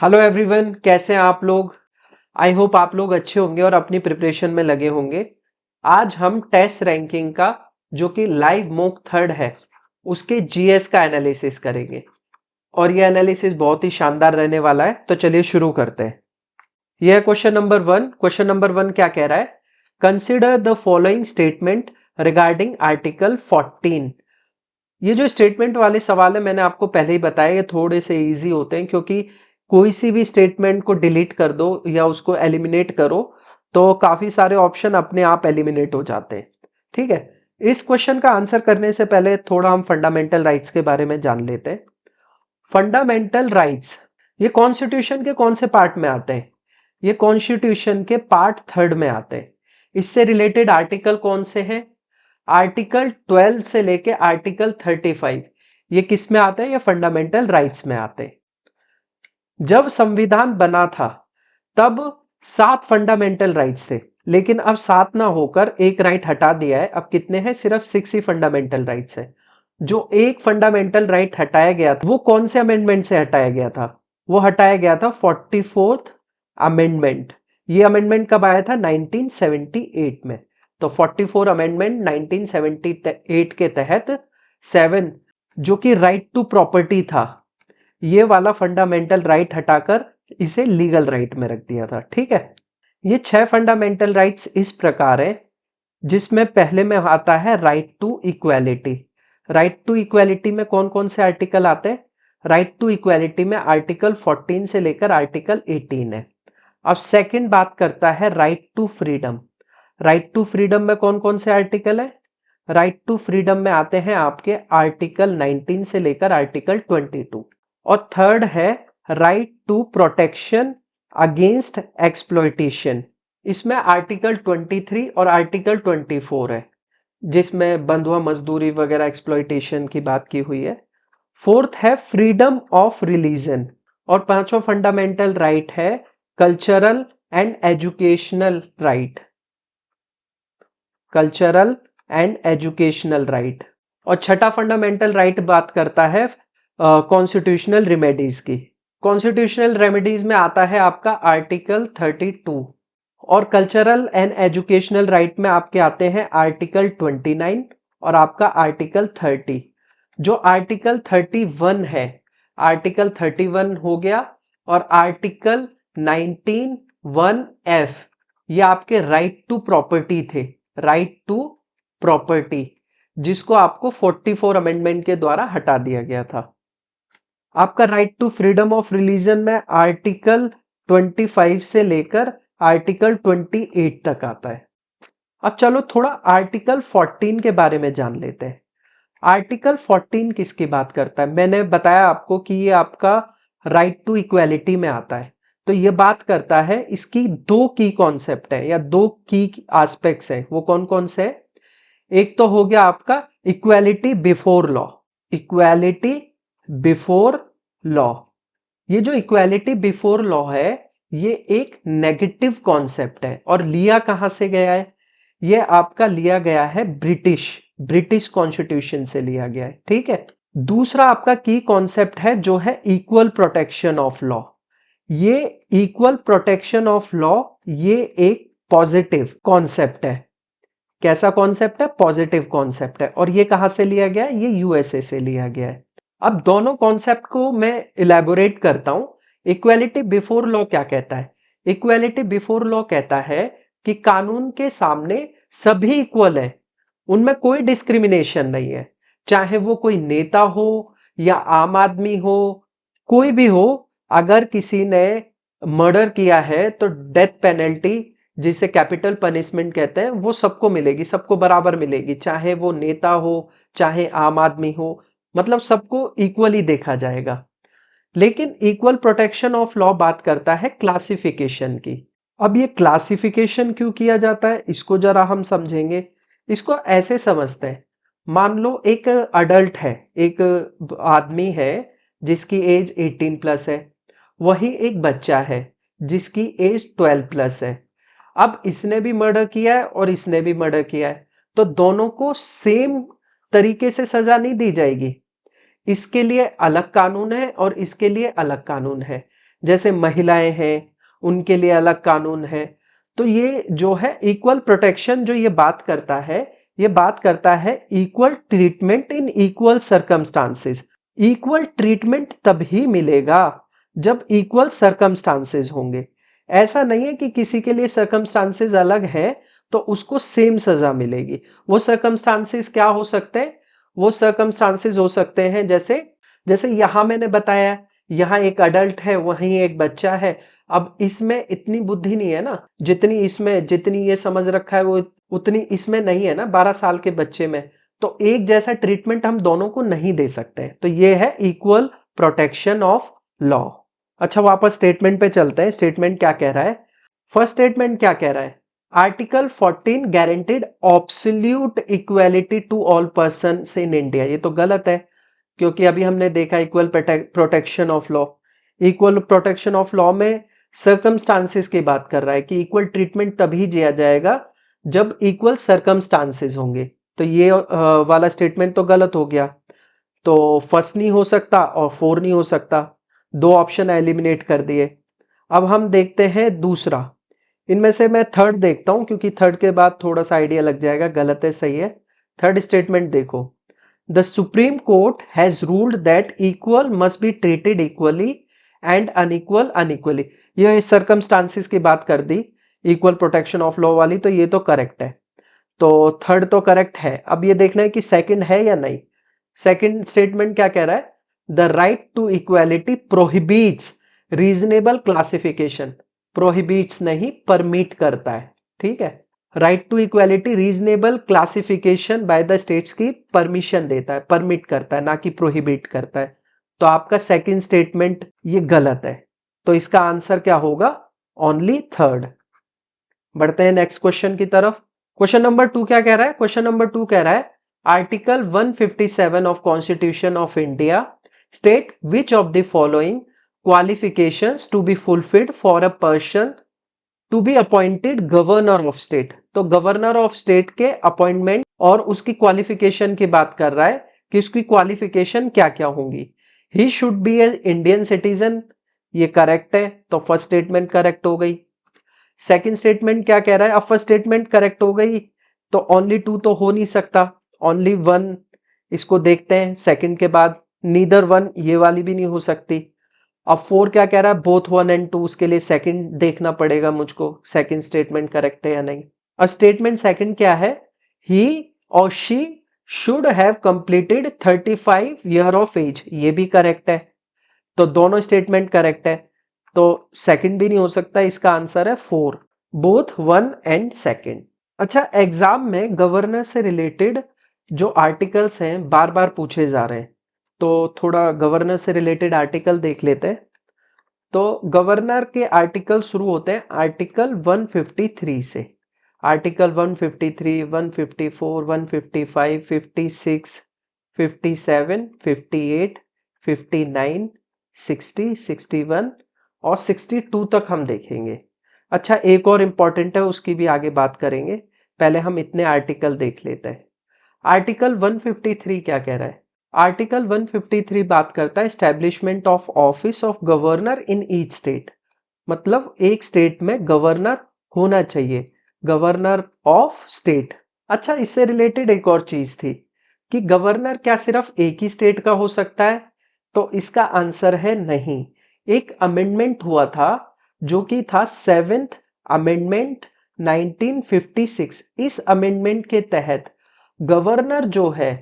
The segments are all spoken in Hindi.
हेलो एवरीवन, कैसे हैं आप लोग। आई होप आप लोग अच्छे होंगे और अपनी प्रिपरेशन में लगे होंगे। आज हम टेस्ट रैंकिंग का जो कि लाइव मॉक थर्ड है उसके जीएस का एनालिसिस करेंगे और ये एनालिसिस बहुत ही शानदार रहने वाला है। तो चलिए शुरू करते हैं। यह है question number one. Question number one क्या कह रहा है? Consider the following statement regarding article 14। ये जो स्टेटमेंट वाले सवाल है मैंने आपको पहले ही बताया, ये थोड़े से इजी होते हैं क्योंकि कोई सी भी स्टेटमेंट को डिलीट कर दो या उसको एलिमिनेट करो तो काफी सारे ऑप्शन अपने आप एलिमिनेट हो जाते हैं। ठीक है, इस क्वेश्चन का आंसर करने से पहले थोड़ा हम फंडामेंटल राइट्स के बारे में जान लेते हैं। फंडामेंटल राइट्स ये कॉन्स्टिट्यूशन के कौन से पार्ट में आते हैं? ये कॉन्स्टिट्यूशन के पार्ट थर्ड में आते हैं। इससे रिलेटेड आर्टिकल कौन से हैं? आर्टिकल 12 से लेके आर्टिकल 35 ये किस में आते हैं? ये फंडामेंटल राइट्स में आते हैं। जब संविधान बना था तब 7 फंडामेंटल राइट्स थे, लेकिन अब 7 ना होकर एक राइट हटा दिया है। अब कितने हैं? सिर्फ 6 ही फंडामेंटल राइट्स है। जो एक फंडामेंटल राइट हटाया गया था वो कौन से अमेंडमेंट से हटाया गया था? वो हटाया गया था 44th अमेंडमेंट। ये अमेंडमेंट कब आया था? 1978 में। तो 44 अमेंडमेंट 1978 के तहत 7 जो कि राइट टू प्रॉपर्टी था, ये वाला फंडामेंटल राइट हटाकर इसे लीगल राइट में रख दिया था। ठीक है, ये 6 फंडामेंटल राइट्स इस प्रकार है, जिसमें पहले में आता है right to equality. Right to equality में कौन कौन से आर्टिकल आते हैं? राइट टू इक्वालिटी में आर्टिकल 14 से लेकर आर्टिकल 18 है। अब सेकंड बात करता है right to freedom. Right to freedom में कौन कौन से आर्टिकल है? राइट टू फ्रीडम में आते हैं आपके आर्टिकल 19 से लेकर आर्टिकल 22। और थर्ड है right to protection against exploitation. इसमें आर्टिकल 23 और आर्टिकल 24 है, जिसमें बंधुआ मजदूरी वगैरह एक्सप्लॉयटेशन की बात की हुई है। फोर्थ है फ्रीडम ऑफ रिलीजन और पांचवा फंडामेंटल राइट है cultural and educational right. Cultural and educational right. और छठा फंडामेंटल राइट बात करता है कॉन्स्टिट्यूशनल रेमेडीज की। कॉन्स्टिट्यूशनल रेमेडीज में आता है आपका आर्टिकल 32 और कल्चरल एंड एजुकेशनल राइट में आपके आते हैं आर्टिकल 29 और आपका आर्टिकल 30। जो आर्टिकल 31 है, आर्टिकल 31 हो गया और आर्टिकल 19(1)(f ये आपके राइट टू प्रॉपर्टी थे। राइट टू प्रॉपर्टी जिसको आपको 44 अमेंडमेंट के द्वारा हटा दिया गया था। आपका right to freedom of religion में आर्टिकल 25 से लेकर आर्टिकल 28 तक आता है। अब चलो थोड़ा आर्टिकल 14 के बारे में जान लेते हैं। आर्टिकल 14 किसकी बात करता है? मैंने बताया आपको कि ये आपका राइट टू इक्वालिटी में आता है। तो ये बात करता है, इसकी दो की कॉन्सेप्ट है या दो की एस्पेक्ट्स है। वो कौन कौन से है? एक तो हो गया आपका equality before law. Equality before law, ये जो इक्वालिटी बिफोर लॉ है ये एक नेगेटिव कॉन्सेप्ट है और लिया कहां से गया है? ये आपका लिया गया है ब्रिटिश कॉन्स्टिट्यूशन से लिया गया है। ठीक है, दूसरा आपका की कॉन्सेप्ट है जो है इक्वल प्रोटेक्शन ऑफ लॉ। ये इक्वल प्रोटेक्शन ऑफ लॉ ये एक पॉजिटिव कॉन्सेप्ट है। कैसा कॉन्सेप्ट है? पॉजिटिव कॉन्सेप्ट है। और ये कहां से लिया गया है? ये यूएसए से लिया गया है। अब दोनों कॉन्सेप्ट को मैं इलेबोरेट करता हूं। इक्वालिटी बिफोर लॉ क्या कहता है? इक्वालिटी बिफोर लॉ कहता है कि कानून के सामने सभी इक्वल है, उनमें कोई डिस्क्रिमिनेशन नहीं है। चाहे वो कोई नेता हो या आम आदमी हो, कोई भी हो, अगर किसी ने मर्डर किया है तो डेथ पेनल्टी जिसे कैपिटल पनिशमेंट कहते हैं वो सबको मिलेगी, सबको बराबर मिलेगी, चाहे वो नेता हो चाहे आम आदमी हो, मतलब सबको इक्वली देखा जाएगा। लेकिन इक्वल प्रोटेक्शन ऑफ लॉ बात करता है क्लासिफिकेशन की। अब ये क्लासिफिकेशन क्यों किया जाता है इसको जरा हम समझेंगे। इसको ऐसे समझते हैं, मान लो एक अडल्ट है, एक आदमी है जिसकी एज 18 प्लस है, वही एक बच्चा है जिसकी एज 12 प्लस है। अब इसने भी मर्डर किया है और इसने भी मर्डर किया है, तो दोनों को सेम तरीके से सजा नहीं दी जाएगी। इसके लिए अलग कानून है और इसके लिए अलग कानून है। जैसे महिलाएं हैं उनके लिए अलग कानून है। तो ये जो है इक्वल प्रोटेक्शन जो ये बात करता है, ये बात करता है equal treatment in equal circumstances. Equal treatment तभी मिलेगा जब इक्वल सर्कमस्टांसेस होंगे। ऐसा नहीं है कि किसी के लिए सर्कमस्टांसेस अलग है तो उसको सेम सजा मिलेगी। वो सर्कमस्टांसेस क्या हो सकते हैं? वो सर्कमस्टांसेस हो सकते हैं जैसे जैसे यहां मैंने बताया, यहाँ एक अडल्ट है वहीं एक बच्चा है। अब इसमें इतनी बुद्धि नहीं है ना, जितनी इसमें, जितनी ये समझ रखा है वो उतनी इसमें नहीं है ना 12 साल के बच्चे में। तो एक जैसा ट्रीटमेंट हम दोनों को नहीं दे सकते। तो ये है इक्वल प्रोटेक्शन ऑफ लॉ। अच्छा, वापस स्टेटमेंट पे चलते हैं। स्टेटमेंट क्या कह रहा है? फर्स्ट स्टेटमेंट क्या कह रहा है? Article 14 guaranteed absolute equality to all person in India. ये तो गलत है, क्योंकि अभी हमने देखा equal protection of law. Equal protection of law में सर्कमस्टांसेस की बात कर रहा है कि इक्वल ट्रीटमेंट तभी दिया जाएगा जब इक्वल सर्कमस्टांसेस होंगे। तो ये वाला स्टेटमेंट तो गलत हो गया। तो फर्स्ट नहीं हो सकता और फोर नहीं हो सकता, दो ऑप्शन एलिमिनेट कर दिए। अब हम देखते हैं दूसरा। इनमें से मैं थर्ड देखता हूं, क्योंकि थर्ड के बाद थोड़ा सा आइडिया लग जाएगा गलत है सही है। थर्ड स्टेटमेंट देखो, the supreme court has ruled that equal must be treated equally and unequal unequally. ये सर्कमस्टांसिस की बात कर the equal protection of law वाली, तो ये तो करेक्ट है। तो थर्ड तो करेक्ट है। अब ये देखना है कि सेकंड है या नहीं। सेकंड स्टेटमेंट क्या कह रहा है? The right to equality prohibits reasonable classification. Prohibits नहीं, परमिट करता है। ठीक है, right to equality reasonable classification by the states की परमिशन देता है, परमिट करता है, ना कि प्रोहिबिट करता है। तो आपका सेकंड स्टेटमेंट ये गलत है। तो इसका आंसर क्या होगा? Only third. बढ़ते हैं नेक्स्ट क्वेश्चन की तरफ। क्वेश्चन नंबर 2 क्या कह रहा है? क्वेश्चन नंबर 2 कह रहा है article 157 of constitution of India state which of the following qualifications to be fulfilled for a person to be appointed governor of state. तो गवर्नर ऑफ स्टेट के अपॉइंटमेंट और उसकी क्वालिफिकेशन की बात कर रहा है कि उसकी क्वालिफिकेशन क्या क्या होंगी। He should be A Indian citizen, ये करेक्ट है, तो फर्स्ट स्टेटमेंट करेक्ट हो गई। सेकंड स्टेटमेंट क्या कह रहा है? अब फर्स्ट स्टेटमेंट करेक्ट हो गई तो ओनली टू तो हो नहीं सकता, ओनली वन। इसको देखते हैं सेकंड के बाद, नीदर वन, ये वाली भी नहीं हो सकती। अब फोर क्या कह रहा है? Both one and two. उसके लिए सेकंड देखना पड़ेगा मुझको, सेकंड स्टेटमेंट करेक्ट है या नहीं। और स्टेटमेंट सेकंड क्या है? ही और she should have completed 35 year of age, ये भी करेक्ट है। तो दोनों स्टेटमेंट करेक्ट है, तो सेकंड भी नहीं हो सकता। इसका आंसर है four, both one and second. अच्छा, एग्जाम में गवर्नर से रिलेटेड जो आर्टिकल्स हैं बार बार पूछे जा रहे हैं, तो थोड़ा गवर्नर से रिलेटेड आर्टिकल देख लेते हैं। तो गवर्नर के आर्टिकल शुरू होते हैं आर्टिकल 153 से। आर्टिकल 153, 154, 155, 56, 57, 58, 59, 60, 61 और 62 तक हम देखेंगे। अच्छा, एक और इंपॉर्टेंट है, उसकी भी आगे बात करेंगे। पहले हम इतने आर्टिकल देख लेते हैं। आर्टिकल 153 क्या कह रहा है? आर्टिकल 153 बात करता है establishment of office of governor in each state. मतलब एक स्टेट में गवर्नर होना चाहिए, गवर्नर ऑफ स्टेट। अच्छा, इससे रिलेटेड एक और चीज थी कि गवर्नर क्या सिर्फ एक ही स्टेट का हो सकता है? तो इसका आंसर है नहीं। एक अमेंडमेंट हुआ था जो कि था 7th अमेंडमेंट 1956। इस अमेंडमेंट के तहत गवर्नर जो है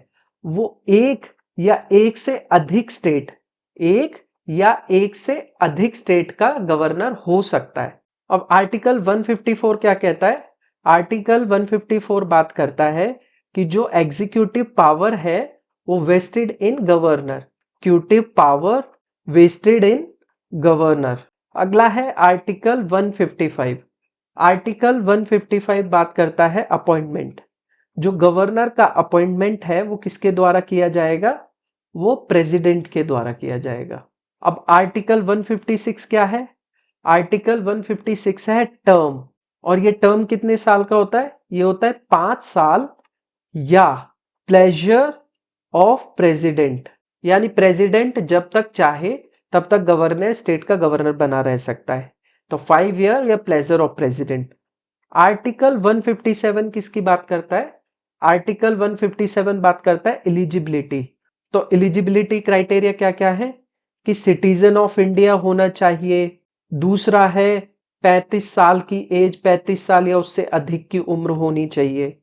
वो एक या एक से अधिक स्टेट, एक या एक से अधिक स्टेट का गवर्नर हो सकता है। अब आर्टिकल 154 क्या कहता है? आर्टिकल 154 बात करता है कि जो एग्जीक्यूटिव पावर है वो वेस्टेड इन गवर्नर। एग्जीक्यूटिव पावर वेस्टेड इन गवर्नर। अगला है आर्टिकल 155। आर्टिकल 155 बात करता है अपॉइंटमेंट। जो गवर्नर का अपॉइंटमेंट है वो किसके द्वारा किया जाएगा? वो प्रेसिडेंट के द्वारा किया जाएगा। अब आर्टिकल 156 क्या है? आर्टिकल 156 है टर्म। और ये टर्म कितने साल का होता है? ये होता है 5 साल या प्लेजर ऑफ प्रेसिडेंट। यानी प्रेसिडेंट जब तक चाहे तब तक गवर्नर स्टेट का गवर्नर बना रह सकता है। तो 5 ईयर या प्लेजर ऑफ प्रेसिडेंट। आर्टिकल 157 किसकी बात करता है? आर्टिकल 157 बात करता है एलिजिबिलिटी। तो एलिजिबिलिटी क्राइटेरिया क्या क्या है कि सिटीजन ऑफ इंडिया होना चाहिए, दूसरा है 35 साल की एज, 35 साल या उससे अधिक की उम्र होनी चाहिए।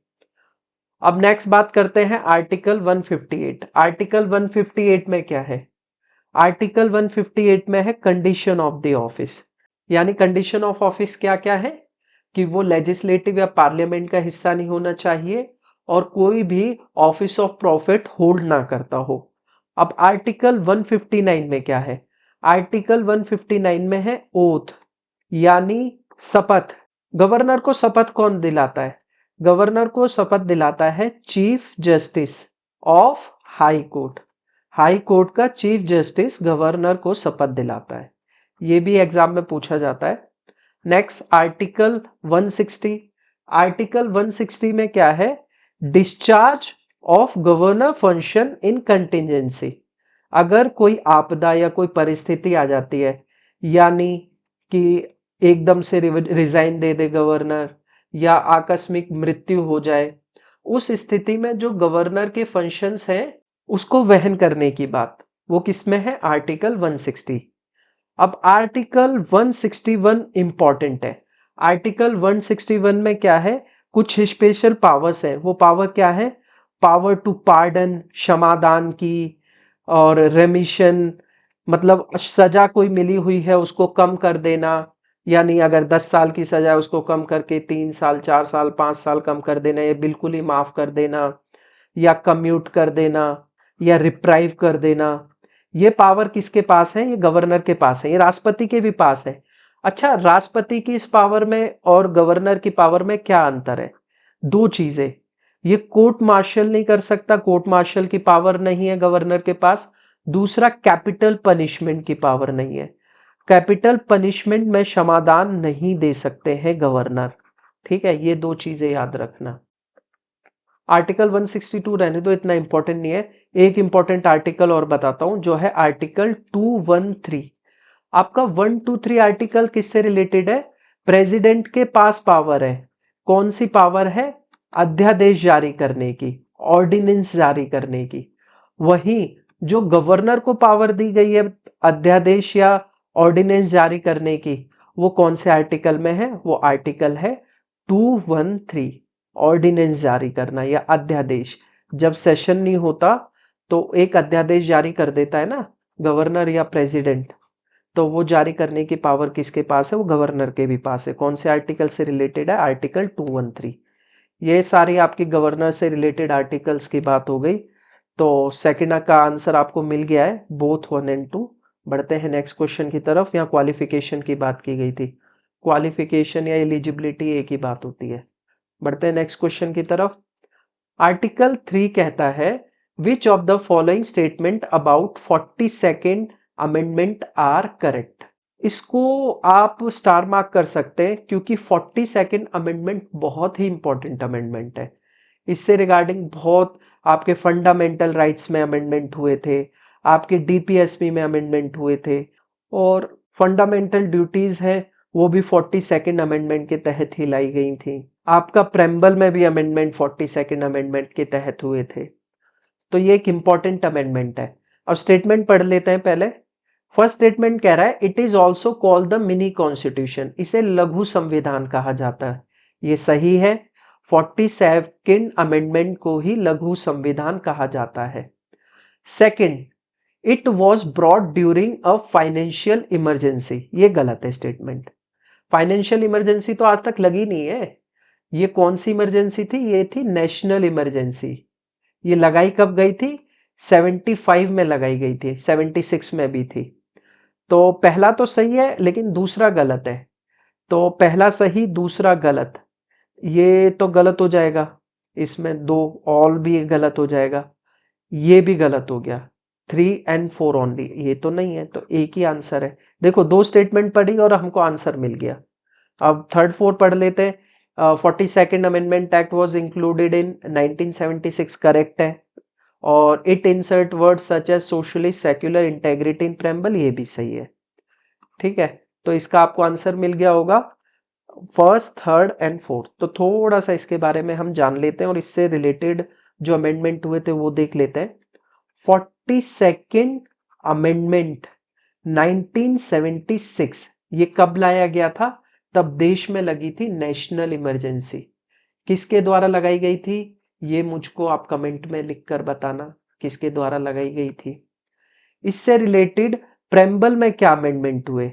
अब नेक्स्ट बात करते हैं आर्टिकल 158। आर्टिकल 158 में क्या है? आर्टिकल 158 में है कंडीशन ऑफ द ऑफिस। यानी कंडीशन ऑफ ऑफिस क्या क्या है कि वो लेजिस्लेटिव या पार्लियामेंट का हिस्सा नहीं होना चाहिए और कोई भी ऑफिस ऑफ प्रॉफिट होल्ड ना करता हो। अब आर्टिकल 159 में क्या है? आर्टिकल 159 में है ओथ, यानी शपथ। गवर्नर को शपथ कौन दिलाता है? गवर्नर को शपथ दिलाता है chief justice of high court. High court का चीफ जस्टिस गवर्नर को शपथ दिलाता है। ये भी एग्जाम में पूछा जाता है। Next article 160। आर्टिकल 160 में क्या है? Discharge of governor function in contingency. अगर कोई आपदा या कोई परिस्थिति आ जाती है, यानी कि एकदम से रिजाइन दे दे गवर्नर या आकस्मिक मृत्यु हो जाए, उस स्थिति में जो गवर्नर के फंक्शंस हैं उसको वहन करने की बात, वो किसमें है? आर्टिकल 160। अब आर्टिकल 161 इंपॉर्टेंट है। आर्टिकल 161 में क्या है? कुछ स्पेशल पावर्स है। वो पावर क्या है? पावर टू पार्डन, क्षमादान की, और रेमिशन, मतलब सजा कोई मिली हुई है उसको कम कर देना, यानी अगर 10 साल की सजा है उसको कम करके 3 साल, 4 साल, 5 साल कम कर देना, या बिल्कुल ही माफ कर देना, या कम्यूट कर देना, या रिप्राइव कर देना। ये पावर किसके पास है? ये गवर्नर के पास है। ये राष्ट्रपति के भी पास है। अच्छा, राष्ट्रपति की इस पावर में और गवर्नर की पावर में क्या अंतर है? दो चीजें। ये कोर्ट मार्शल नहीं कर सकता, कोर्ट मार्शल की पावर नहीं है गवर्नर के पास। दूसरा, कैपिटल पनिशमेंट की पावर नहीं है। कैपिटल पनिशमेंट में क्षमादान नहीं दे सकते हैं गवर्नर। ठीक है, ये दो चीजें याद रखना। आर्टिकल 162 रहने दो, इतना इंपॉर्टेंट नहीं है। एक इंपॉर्टेंट आर्टिकल और बताता हूं जो है आर्टिकल 213। आपका 123 आर्टिकल किससे रिलेटेड है? प्रेसिडेंट के पास पावर है। कौन सी पावर है? अध्यादेश जारी करने की, ऑर्डिनेंस जारी करने की। वहीं जो गवर्नर को पावर दी गई है अध्यादेश या ऑर्डिनेंस जारी करने की, वो कौन से आर्टिकल में है? वो आर्टिकल है 213, ऑर्डिनेंस जारी करना या अध्यादेश। जब सेशन नहीं होता तो एक अध्यादेश जारी कर देता है ना गवर्नर या प्रेसिडेंट, तो वो जारी करने की पावर किसके पास है? वो गवर्नर के भी पास है। कौन से आर्टिकल से रिलेटेड है? आर्टिकल 213। ये सारी आपकी गवर्नर से रिलेटेड आर्टिकल्स की बात हो गई। तो सेकंड का आंसर आपको मिल गया है, बोथ 1 एंड 2। बढ़ते हैं नेक्स्ट क्वेश्चन की तरफ। यहाँ क्वालिफिकेशन की बात की गई थी। क्वालिफिकेशन या एलिजिबिलिटी एक ही बात होती है। बढ़ते हैं नेक्स्ट क्वेश्चन की तरफ। आर्टिकल 3 कहता है which of the following statement about 42nd amendment are correct. इसको आप स्टार मार्क कर सकते हैं क्योंकि 42nd अमेंडमेंट बहुत ही इंपॉर्टेंट अमेंडमेंट है। इससे रिगार्डिंग बहुत आपके फंडामेंटल राइट्स में अमेंडमेंट हुए थे, आपके डीपीएसपी में अमेंडमेंट हुए थे, और फंडामेंटल ड्यूटीज है वो भी 42nd अमेंडमेंट के तहत ही लाई गई थी। आपका प्रेम्बल में भी अमेंडमेंट 42nd अमेंडमेंट के तहत हुए थे। तो ये एक इंपॉर्टेंट अमेंडमेंट है। अब स्टेटमेंट पढ़ लेते हैं पहले। फर्स्ट स्टेटमेंट कह रहा है it is also called the mini constitution. इसे लघु संविधान कहा जाता है। ये सही है। 42nd अमेंडमेंट को ही लघु संविधान कहा जाता है। Second, it was brought during a financial emergency. ये गलत है स्टेटमेंट। फाइनेंशियल इमरजेंसी तो आज तक लगी नहीं है। ये कौन सी इमरजेंसी थी? ये थी नेशनल इमरजेंसी। ये लगाई कब गई थी? 75 में लगाई गई थी, 76 में भी थी। तो पहला तो सही है लेकिन दूसरा गलत है। तो पहला सही, दूसरा गलत। ये तो गलत हो जाएगा। इसमें दो ऑल भी गलत हो जाएगा। ये भी गलत हो गया। 3 and 4 ओनली, ये तो नहीं है। तो एक ही आंसर है। देखो, दो स्टेटमेंट पढ़ी और हमको आंसर मिल गया। अब थर्ड फोर पढ़ लेते हैं। 42nd amendment act was included in 1976, correct है। और it insert word such as socialist secular integrity in preamble, ये भी सही है। ठीक है, तो इसका आपको आंसर मिल गया होगा फर्स्ट, थर्ड एंड फोर्थ। तो थोड़ा सा इसके बारे में हम जान लेते हैं और इससे रिलेटेड जो अमेंडमेंट हुए थे वो देख लेते हैं। 42nd अमेंडमेंट 1976 ये कब लाया गया था? तब देश में लगी थी नेशनल इमरजेंसी। किसके द्वारा लगाई गई थी? ये मुझको आप कमेंट में लिखकर बताना किसके द्वारा लगाई गई थी। इससे रिलेटेड प्रेम्बल में क्या अमेंडमेंट हुए?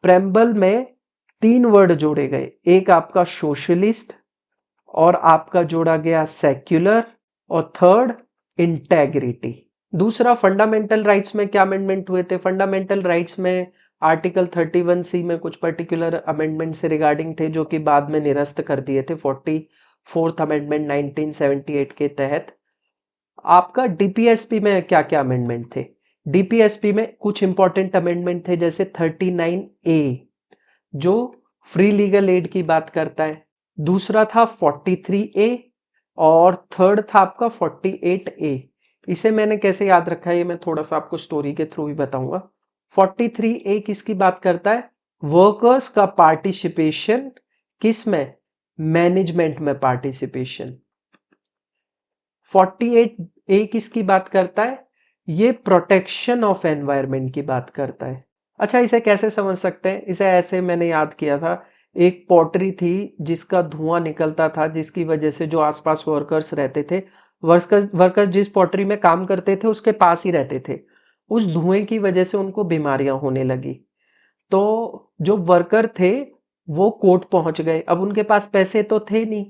प्रेम्बल में 3 वर्ड जोड़े गए, एक आपका सोशलिस्ट और आपका जोड़ा गया सेक्युलर और थर्ड इंटेग्रिटी। दूसरा फंडामेंटल राइट्स में क्या अमेंडमेंट हुए थे? फंडामेंटल राइट्स में आर्टिकल 31C में कुछ पर्टिकुलर अमेंडमेंट से रिगार्डिंग थे जो कि बाद में निरस्त कर दिए थे 44th अमेंडमेंट 1978 के तहत। आपका डीपीएसपी में क्या क्या अमेंडमेंट थे? डीपीएसपी में कुछ इंपॉर्टेंट अमेंडमेंट थे जैसे 39A जो फ्री लीगल एड की बात करता है, दूसरा था 43A और थर्ड था आपका 48A। इसे मैंने कैसे याद रखा है ये मैं थोड़ा सा आपको स्टोरी के थ्रू ही बताऊंगा। 43A किसकी बात करता है? वर्कर्स का पार्टिसिपेशन किस में? मैनेजमेंट में पार्टिसिपेशन। 48A किसकी बात करता है? ये प्रोटेक्शन ऑफ एनवायरनमेंट की बात करता है। अच्छा, इसे कैसे समझ सकते हैं? इसे ऐसे मैंने याद किया था, एक पॉटरी थी जिसका धुआं निकलता था जिसकी वजह से जो आसपास वर्कर्स रहते थे, वर्कर जिस पॉटरी में काम करते थे उसके पास ही रहते थे, उस धुएं की वजह से उनको बीमारियां होने लगी। तो जो वर्कर थे वो कोर्ट पहुंच गए, अब उनके पास पैसे तो थे नहीं,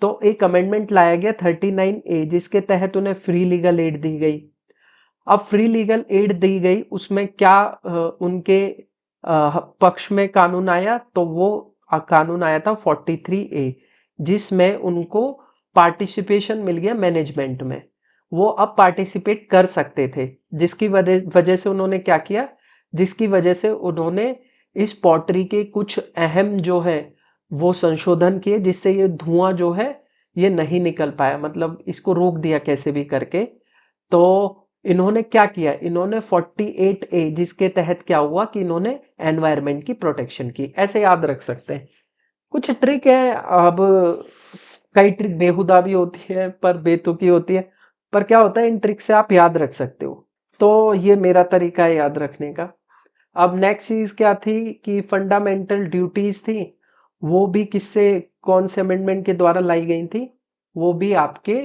तो एक अमेंडमेंट लाया गया 39A जिसके तहत उन्हें फ्री लीगल एड दी गई। अब फ्री लीगल एड दी गई, उसमें क्या उनके पक्ष में कानून आया? तो वो कानून आया था 43A जिसमें उनको पार्टिसिपेशन मिल गया मैनेजमेंट में, वो अब पार्टिसिपेट कर सकते थे, जिसकी वजह से उन्होंने क्या किया? जिसकी वजह से उन्होंने इस पॉटरी के कुछ अहम जो है वो संशोधन किए जिससे ये धुआं जो है ये नहीं निकल पाया, मतलब इसको रोक दिया कैसे भी करके। तो इन्होंने क्या किया? इन्होंने 48A जिसके तहत क्या हुआ कि इन्होंने एनवायरनमेंट की प्रोटेक्शन की। ऐसे याद रख सकते हैं। कुछ ट्रिक है, अब कई ट्रिक बेहुदा भी होती है पर बेतुकी होती है, पर क्या होता है इन ट्रिक से आप याद रख सकते हो। तो ये मेरा तरीका है याद रखने का। अब नेक्स्ट चीज क्या थी कि फंडामेंटल ड्यूटीज थी, वो भी किससे, कौन से अमेंडमेंट के द्वारा लाई गई थी? वो भी आपके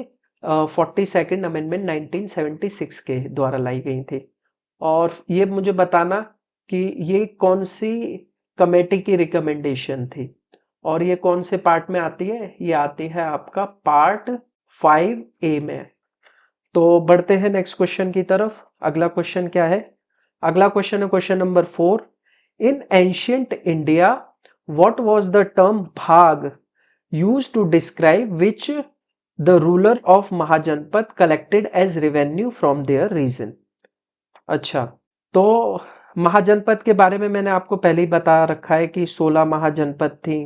42nd अमेंडमेंट 1976 के द्वारा लाई गई थी। और ये मुझे बताना कि ये कौन सी कमेटी की रिकमेंडेशन थी और ये कौन से पार्ट में आती है? ये आती है आपका पार्ट 5A में। तो बढ़ते हैं नेक्स्ट क्वेश्चन की तरफ। अगला क्वेश्चन क्या है? अगला क्वेश्चन है question number 4। In ancient India what was the term bhag used to describe which the ruler of mahajanapada collected as revenue from their region? अच्छा, तो महाजनपद के बारे में मैंने आपको पहले ही बता रखा है कि 16 महाजनपद थी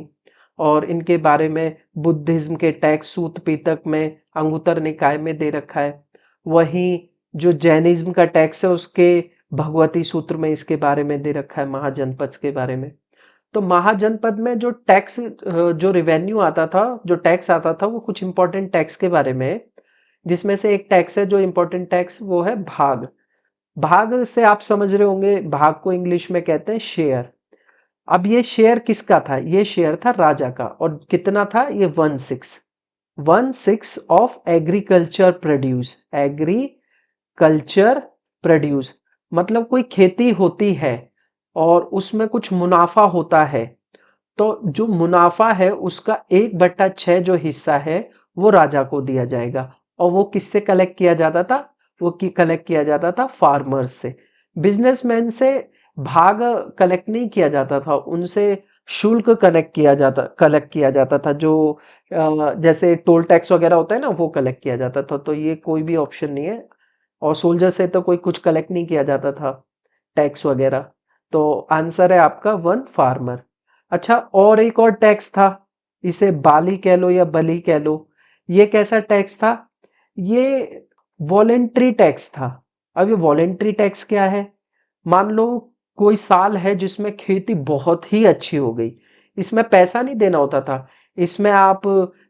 और इनके बारे में बुद्धिज्म के टैक्स सूत पीतक में अंगुत्तर निकाय में दे रखा है। वहीं जो जैनिज्म का टैक्स है उसके भगवती सूत्र में इसके बारे में दे रखा है महाजनपद के बारे में। तो महाजनपद में जो टैक्स, जो रेवेन्यू आता था, जो टैक्स आता था, वो कुछ इंपॉर्टेंट टैक्स के बारे में, जिसमें से एक टैक्स है जो इंपॉर्टेंट टैक्स, वो है भाग। भाग से आप समझ रहे होंगे, भाग को इंग्लिश में कहते हैं शेयर। अब ये शेयर किसका था? ये शेयर था राजा का, और कितना था ये? 1/6 of agriculture produce. Agriculture produce मतलब कोई खेती होती है और उसमें कुछ मुनाफा होता है, तो जो मुनाफा है उसका 1/6 जो हिस्सा है वो राजा को दिया जाएगा। और वो किससे कलेक्ट किया जाता था? वो कलेक्ट किया जाता था फार्मर्स से। बिजनेसमैन से भाग कलेक्ट नहीं किया जाता था, उनसे शुल्क कलेक्ट किया जाता था, जो जैसे टोल टैक्स वगैरह होता है ना, वो कलेक्ट किया जाता था। तो ये कोई भी ऑप्शन नहीं है। और सोल्जर से तो कोई कुछ कलेक्ट नहीं किया जाता था टैक्स वगैरह। तो आंसर है आपका 1 फार्मर। अच्छा, और एक और टैक्स था, इसे बाली कह लो या बली कह लो। ये कैसा टैक्स था? ये वॉलेंट्री टैक्स था। अब ये वॉलेंट्री टैक्स क्या है? मान लो कोई साल है जिसमें खेती बहुत ही अच्छी हो गई, इसमें पैसा नहीं देना होता था, इसमें आप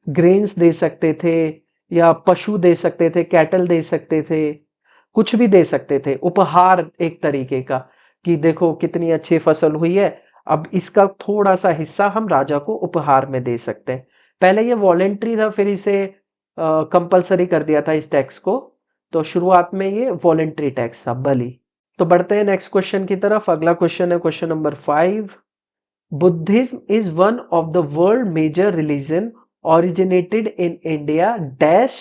ग्रेन्स दे सकते थे या पशु दे सकते थे, कैटल दे सकते थे, कुछ भी दे सकते थे, उपहार एक तरीके का कि देखो कितनी अच्छी फसल हुई है, अब इसका थोड़ा सा हिस्सा हम राजा को उपहार में दे सकते हैं। पहले ये वॉलेंट्री था, फिर इसे कंपलसरी कर दिया था इस टैक्स को। तो शुरुआत में ये वॉलेंट्री टैक्स था, बलि। तो बढ़ते हैं नेक्स्ट क्वेश्चन की तरफ। अगला क्वेश्चन है question number 5। Buddhism is one of the world major religion originated in India dash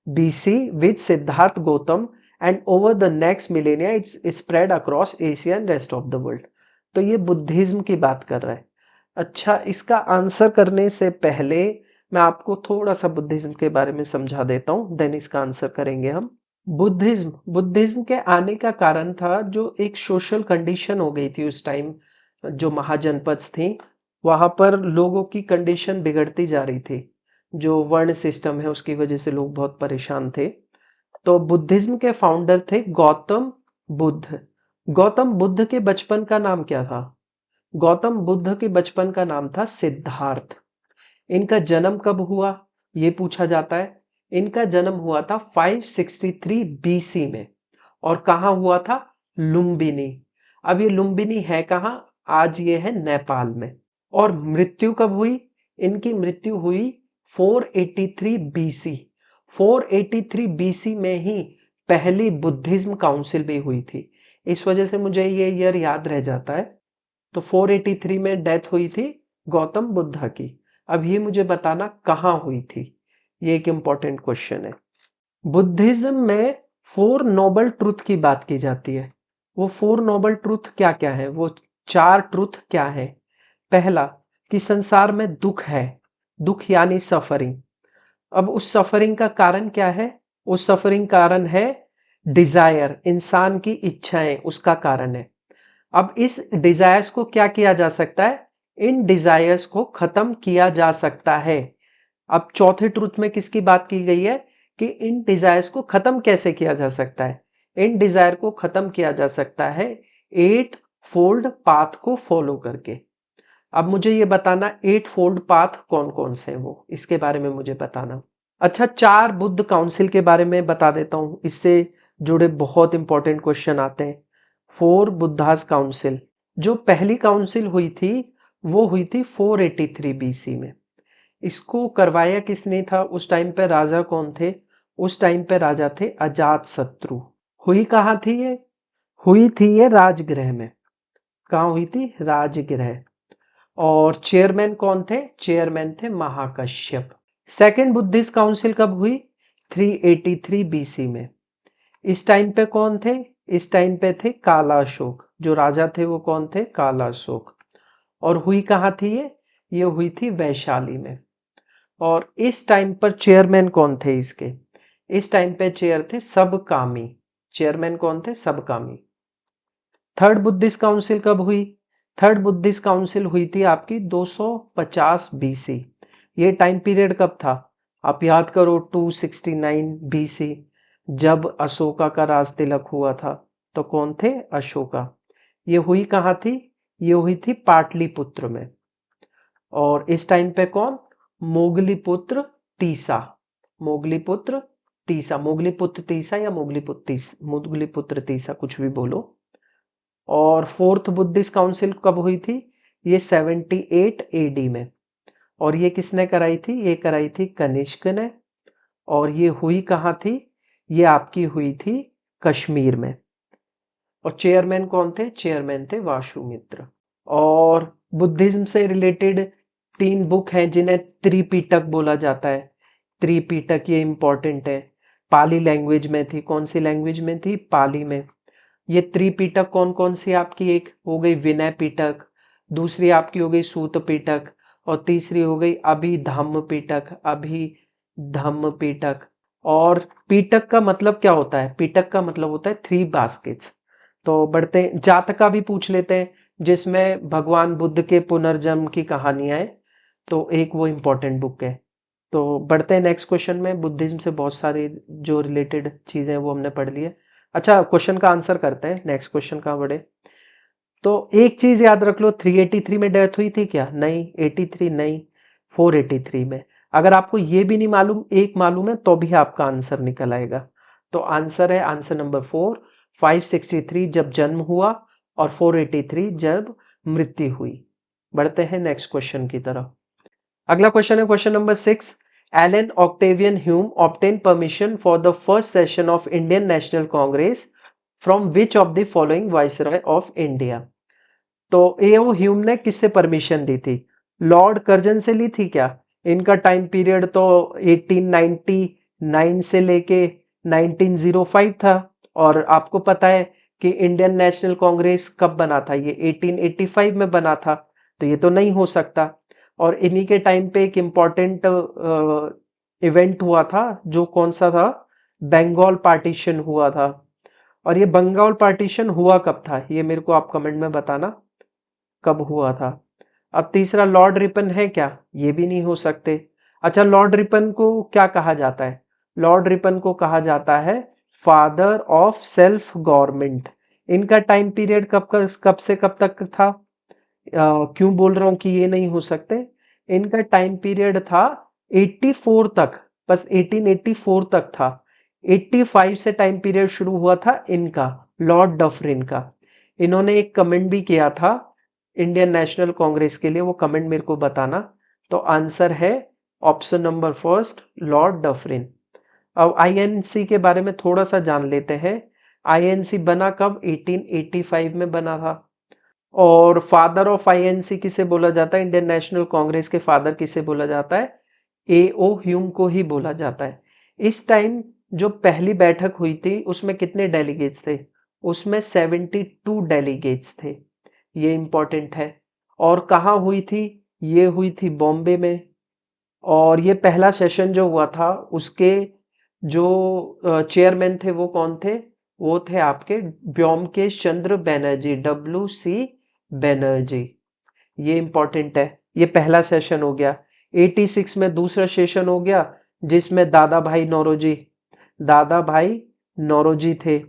BC with Siddharth Gautam and over the next millennia it's spread across Asia and rest of the world। तो ये बुद्धिज्म की बात कर रहा है। अच्छा, इसका आंसर करने से पहले मैं आपको थोड़ा सा बुद्धिज्म के बारे में समझा देता हूँ, देन इसका आंसर करेंगे हम। बुद्धिज्म के आने का कारण था जो एक सोशल कंडीशन हो गई थी उस टाइम, जो महाजनपद थी वहां पर लोगों की कंडीशन बिगड़ती जा रही थी, जो वर्ण सिस्टम है उसकी वजह से लोग बहुत परेशान थे। तो बुद्धिज्म के फाउंडर थे गौतम बुद्ध। गौतम बुद्ध के बचपन का नाम क्या था? गौतम बुद्ध के बचपन का नाम था सिद्धार्थ। इनका जन्म कब हुआ ये पूछा जाता है। इनका जन्म हुआ था 563 बीसी में। और कहाँ हुआ था? लुम्बिनी। अब ये लुम्बिनी है कहाँ? आज ये है नेपाल में। और मृत्यु कब हुई? इनकी मृत्यु हुई 483 बीसी। 483 बीसी में ही पहली बुद्धिज्म काउंसिल भी हुई थी, इस वजह से मुझे ये ईयर याद रह जाता है। तो 483 में डेथ हुई थी गौतम बुद्ध की। अब ये मुझे बताना कहाँ हुई थी, ये एक इंपॉर्टेंट क्वेश्चन है। बुद्धिज्म में 4 नोबल ट्रुथ की बात की जाती है। वो 4 नोबल ट्रुथ क्या क्या है? वो 4 ट्रुथ क्या है? पहला कि संसार में दुख है, दुख यानी सफरिंग। अब उस सफरिंग का कारण क्या है? उस सफरिंग कारण है डिजायर, इंसान की इच्छाएं उसका कारण है। अब इस डिजायर्स को क्या किया जा सकता है? इन डिजायर्स को खत्म किया जा सकता है। अब चौथे ट्रुथ में किसकी बात की गई है कि इन डिजायर्स को खत्म कैसे किया जा सकता है? इन डिजायर को खत्म किया जा सकता है 8 फोल्ड पाथ को फॉलो करके। अब मुझे ये बताना 8 फोल्ड पाथ कौन कौन से हैं, वो इसके बारे में मुझे बताना। अच्छा, 4 बुद्ध काउंसिल के बारे में बता देता हूं, इससे जुड़े बहुत इंपॉर्टेंट क्वेश्चन आते हैं। 4 बुद्धास काउंसिल। जो पहली काउंसिल हुई थी वो हुई थी 483 बीसी में। इसको करवाया किसने था? उस टाइम पे राजा कौन थे? उस टाइम पे राजा थे अजात शत्रु। हुई कहाँ थी ये? हुई थी ये राजगृह में। कहाँ हुई थी? राजगृह। और चेयरमैन कौन थे? चेयरमैन थे महाकश्यप। सेकेंड बुद्धिस्ट काउंसिल कब हुई? 383 बीसी में। इस टाइम पे कौन थे? इस टाइम पे थे कालाशोक। जो राजा थे वो कौन थे? कालाशोक। और हुई कहाँ थी ये? ये हुई थी वैशाली में। और इस टाइम पर चेयरमैन कौन थे इसके? इस टाइम पे चेयर थे सबकामी। चेयरमैन कौन थे? सबकामी। थर्ड बुद्धिस्ट काउंसिल कब हुई? थर्ड बुद्धिस्ट काउंसिल हुई थी आपकी 250 बीसी। ये टाइम पीरियड कब था? आप याद करो, 269 बीसी, जब अशोका का राज तिलक हुआ था। तो कौन थे? अशोका। ये हुई कहाँ थी? ये हुई थी पाटलिपुत्र में। और इस टाइम पे कौन? मोगलीपुत्र तीसा। मोगलीपुत्र तीसा, मोगलीपुत्र तीसा या मोगलीपुत्र तीसा, कुछ भी बोलो। और फोर्थ बुद्धिस्ट काउंसिल कब हुई थी? ये 78 एडी में। और ये किसने कराई थी? ये कराई थी कनिष्क ने। और ये हुई कहाँ थी? ये आपकी हुई थी कश्मीर में। और चेयरमैन कौन थे? चेयरमैन थे वासुमित्र। और बुद्धिज्म से रिलेटेड 3 बुक हैं जिन्हें त्रिपिटक बोला जाता है। त्रिपिटक ये इंपॉर्टेंट है, पाली लैंग्वेज में थी। कौन सी लैंग्वेज में थी? पाली में। ये त्रिपिटक कौन कौन सी आपकी? एक हो गई विनय पिटक, दूसरी आपकी हो गई सूत पिटक, और तीसरी हो गई अभिधम्म पिटक। अभिधम्म पिटक। और पिटक का मतलब क्या होता है? पिटक का मतलब होता है 3 बास्केट्स। तो बढ़ते जातका भी पूछ लेते हैं, जिसमें भगवान बुद्ध के पुनर्जन्म की कहानियां है। तो एक वो इंपॉर्टेंट बुक है। तो बढ़ते हैं नेक्स्ट क्वेश्चन में। बुद्धिज्म से बहुत सारी जो रिलेटेड चीजें हैं वो हमने पढ़ ली है। अच्छा, क्वेश्चन का आंसर करते हैं। नेक्स्ट क्वेश्चन कहाँ बढ़े? तो एक चीज याद रख लो, 383 में डेथ हुई थी क्या? नहीं। 83 नहीं, 483 में। अगर आपको ये भी नहीं मालूम, एक मालूम है, तो भी आपका आंसर निकल आएगा। तो आंसर है आंसर नंबर 4, 563 जब जन्म हुआ और 483 जब मृत्यु हुई। बढ़ते हैं नेक्स्ट क्वेश्चन की तरफ। अगला क्वेश्चन है question number 6। Allan Octavian Hume obtain permission for the first session of Indian National Congress from which of the following viceroy of India? तो एओ ह्यूम ने किससे परमिशन ली थी? लॉर्ड कर्जन से ली थी क्या? इनका टाइम पीरियड तो 1899 से लेके 1905 था। और आपको पता है कि इंडियन नेशनल कांग्रेस कब बना था? ये 1885 में बना था, तो ये तो नहीं हो सकता। और इन्हीं के टाइम पे एक इम्पॉर्टेंट इवेंट हुआ था, जो कौन सा था? बंगाल पार्टीशन हुआ था। और ये बंगाल पार्टीशन हुआ कब था? ये मेरे को आप कमेंट में बताना कब हुआ था। अब तीसरा, लॉर्ड रिपन है क्या? ये भी नहीं हो सकते। अच्छा, लॉर्ड रिपन को क्या कहा जाता है? लॉर्ड रिपन को कहा जाता है फादर ऑफ सेल्फ गवर्नमेंट। इनका टाइम पीरियड कब से कब तक था? क्यों बोल रहा हूं कि ये नहीं हो सकते? इनका टाइम पीरियड था 84 तक, बस 1884 तक था। 85 से टाइम पीरियड शुरू हुआ था इनका, लॉर्ड डफरिन का। इन्होंने एक कमेंट भी किया था इंडियन नेशनल कांग्रेस के लिए, वो कमेंट मेरे को बताना। तो आंसर है option number first, Lord Dufferin. अब आईएनसी के बारे में थोड़ा सा जान लेते हैं। आईएनसी बना कब? 1885 में बना था। और फादर ऑफ आईएनसी किसे बोला जाता है? इंडियन नेशनल कांग्रेस के फादर किसे बोला जाता है? एओ ह्यूम को ही बोला जाता है। इस टाइम जो पहली बैठक हुई थी उसमें कितने डेलीगेट्स थे? उसमें 72 डेलीगेट्स थे। ये इंपॉर्टेंट है। और कहाँ हुई थी? ये हुई थी बॉम्बे में। और ये पहला सेशन जो हुआ था उसके जो चेयरमैन थे वो कौन थे? वो थे आपके ब्योमकेश चंद्र बैनर्जी, WC बैनर्जी। ये इंपॉर्टेंट है। ये पहला सेशन हो गया। 86 में दूसरा सेशन हो गया, जिसमें दादा भाई नौरोजी थे,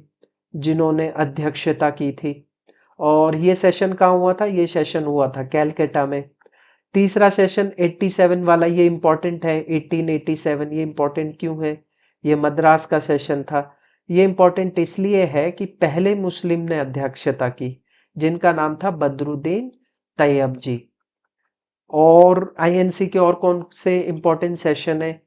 जिन्होंने अध्यक्षता की थी। और ये सेशन कहाँ हुआ था? ये सेशन हुआ था कैलकाटा में। तीसरा सेशन 87 वाला, ये इंपॉर्टेंट है। 1887, ये इंपॉर्टेंट क्यों है? ये मद्रास का सेशन था। ये इंपॉर्टेंट इसलिए है कि पहले मुस्लिम ने अध्यक्षता की, जिनका नाम था बदरुद्दीन तैयब जी। और आईएनसी के और कौन से इंपॉर्टेंट सेशन है?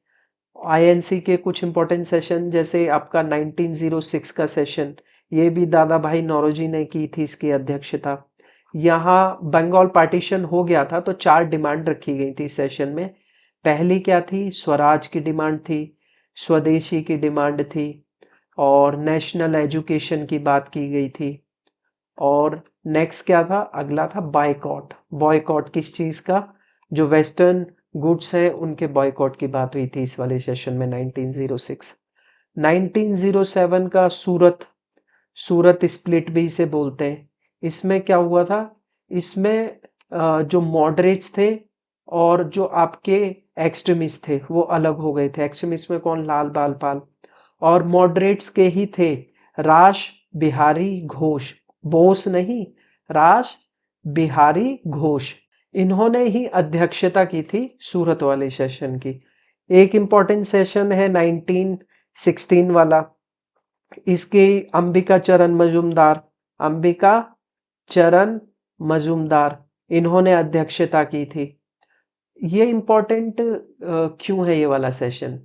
आईएनसी के कुछ इंपॉर्टेंट सेशन, जैसे आपका 1906 का सेशन, ये भी दादा भाई नौरोजी ने की थी इसकी अध्यक्षता। यहाँ बंगाल पार्टीशन हो गया था, तो 4 डिमांड रखी गई थी सेशन में। पहली क्या थी? स्वराज की डिमांड थी, स्वदेशी की डिमांड थी, और नेशनल एजुकेशन की बात की गई थी। और नेक्स्ट क्या था? अगला था बायकॉट। बॉयकॉट किस चीज का? जो वेस्टर्न गुड्स है उनके बॉयकॉट की बात हुई थी इस वाले सेशन में 1906। 1907 का सूरत स्प्लिट भी इसे बोलते हैं। इसमें क्या हुआ था? इसमें जो मॉडरेट्स थे और जो आपके एक्सट्रीमिस्ट थे वो अलग हो गए थे। एक्सट्रीमिस्ट में कौन? लाल बाल पाल। और मॉडरेट्स के ही थे रास बिहारी घोष, बोस नहीं, रास बिहारी घोष। इन्होंने ही अध्यक्षता की थी सूरत वाले सेशन की। एक इंपॉर्टेंट सेशन है 1916 वाला, इसके अंबिका चरण मजूमदार, इन्होंने अध्यक्षता की थी। ये इंपॉर्टेंट क्यों है ये वाला सेशन?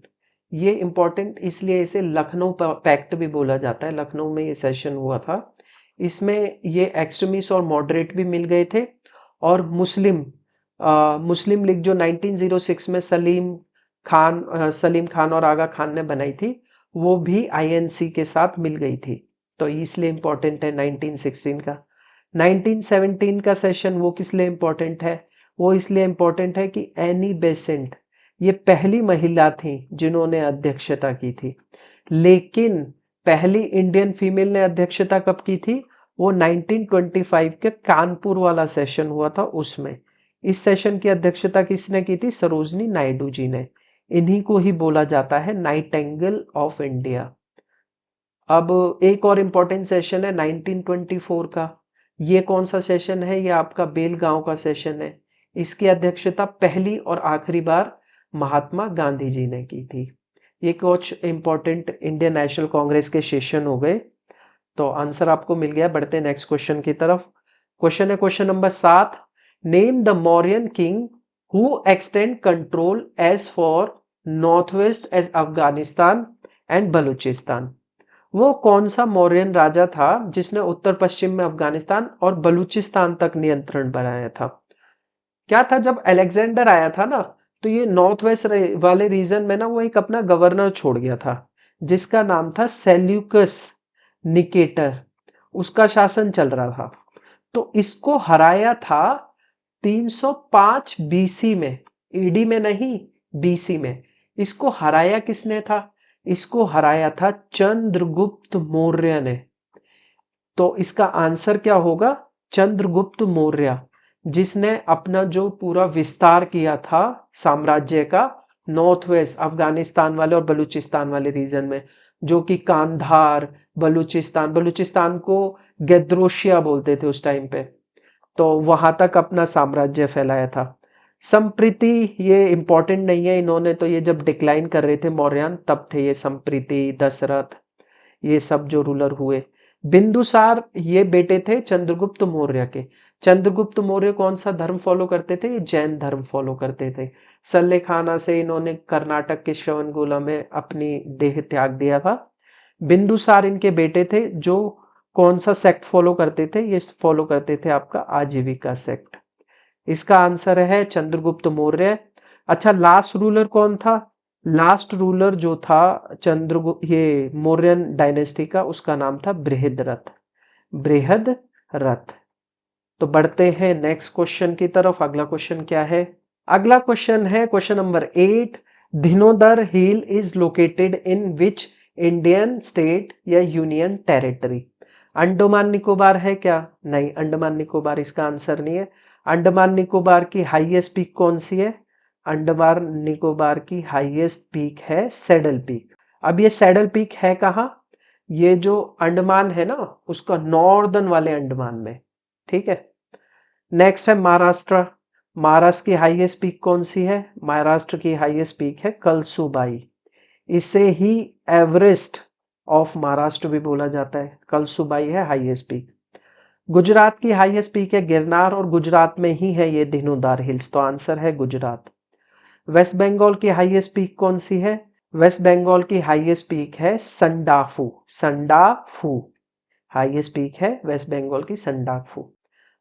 ये इंपॉर्टेंट इसलिए इसे लखनऊ पैक्ट भी बोला जाता है। लखनऊ में ये सेशन हुआ था। इसमें ये एक्सट्रीमिस्ट और मॉडरेट भी मिल गए थे। और मुस्लिम लीग जो 1906 में सलीम खान और आगा खान ने बनाई थी, वो भी आईएनसी के साथ मिल गई थी। तो इसलिए इंपॉर्टेंट है 1916 का। 1917 का सेशन वो किस लिए इंपॉर्टेंट है? वो इसलिए इंपॉर्टेंट है कि एनी बेसेंट ये पहली महिला थी जिन्होंने अध्यक्षता की थी। लेकिन पहली इंडियन फीमेल ने अध्यक्षता कब की थी? वो 1925 के कानपुर वाला सेशन हुआ था उसमें। इस सेशन की अध्यक्षता किसने की थी? सरोजनी नायडू जी ने। इन्हीं को ही बोला जाता है नाइटिंगेल ऑफ इंडिया। अब एक और इम्पोर्टेंट सेशन है 1924 का। ये कौन सा सेशन है? ये आपका बेलगांव का सेशन है। इसकी अध्यक्षता पहली और आखिरी बार महात्मा गांधी जी ने की थी। ये कुछ इम्पोर्टेंट इंडियन नेशनल कांग्रेस के सेशन हो गए। तो आंसर आपको मिल गया। बढ़ते नेक्स्ट क्वेश्चन की तरफ। क्वेश्चन है question number 7। Name the Mauryan king who extend control as far north west as Afghanistan and Balochistan. वो कौन सा मौर्यन राजा था जिसने उत्तर पश्चिम में अफगानिस्तान और बलूचिस्तान तक नियंत्रण बनाया था? क्या था, जब अलेक्जेंडर आया था ना, तो ये नॉर्थ वेस्ट वाले रीजन में ना वो एक अपना गवर्नर छोड़ गया था जिसका नाम था सेल्यूकस निकेटर। उसका शासन चल रहा था। तो इसको हराया था 305 बीसी में। ईडी में नहीं, बीसी में। इसको हराया किसने था? इसको हराया था चंद्रगुप्त मौर्य ने। तो इसका आंसर क्या होगा? चंद्रगुप्त मौर्य, जिसने अपना जो पूरा विस्तार किया था साम्राज्य का नॉर्थ वेस्ट अफगानिस्तान वाले और बलूचिस्तान वाले रीजन में, जो कि कांधार, बलूचिस्तान, बलूचिस्तान को गेद्रोशिया बोलते थे उस टाइम पे, तो वहां तक अपना साम्राज्य फैलाया था। संप्रीति ये इंपॉर्टेंट नहीं है, इन्होंने तो ये जब डिक्लाइन कर रहे थे मौर्यन तब थे ये संप्रीति, दशरथ, ये सब जो रूलर हुए। बिंदुसार ये बेटे थे चंद्रगुप्त मौर्य के। चंद्रगुप्त मौर्य कौन सा धर्म फॉलो करते थे? ये जैन धर्म फॉलो करते थे। सल्लेखाना से इन्होंने कर्नाटक के श्रवणबेलगोला में अपनी देह त्याग दिया था। बिंदुसार इनके बेटे थे जो कौन सा सेक्ट फॉलो करते थे? ये फॉलो करते थे आपका आजीविका सेक्ट। इसका आंसर है चंद्रगुप्त मौर्य। अच्छा, लास्ट रूलर कौन था? लास्ट रूलर जो था चंद्रगुप्त ये मौर्यन डायनेस्टी का, उसका नाम था बृहद्रथ। बृहद्रथ। तो बढ़ते हैं नेक्स्ट क्वेश्चन की तरफ। अगला क्वेश्चन क्या है? अगला क्वेश्चन है question number 8। Dhinodhar hill is located in which Indian state या यूनियन टेरिटरी? अंडमान निकोबार है क्या? नहीं, अंडमान निकोबार इसका आंसर नहीं है। अंडमान निकोबार की हाईएस्ट पीक कौन सी है? अंडमान निकोबार की हाईएस्ट पीक है सैडल पीक। अब ये सैडल पीक है कहाँ? ये जो अंडमान है ना, उसका नॉर्दर्न वाले अंडमान में। ठीक है। नेक्स्ट है महाराष्ट्र। महाराष्ट्र की हाईएस्ट पीक कौन सी है? महाराष्ट्र की हाईएस्ट पीक है कलसुबाई। इसे ही एवरेस्ट ऑफ महाराष्ट्र भी बोला जाता है। कलसुबाई है हाईएस्ट पीक। गुजरात की हाईएस्ट पीक है गिरनार, और गुजरात में ही है ये दिनोदार हिल्स। तो आंसर है गुजरात। वेस्ट बंगाल की हाईएस्ट पीक कौन सी है? वेस्ट बंगाल की हाईएस्ट पीक है संडाफू। संडाफू हाईएस्ट पीक है वेस्ट बंगाल की, संडाफू।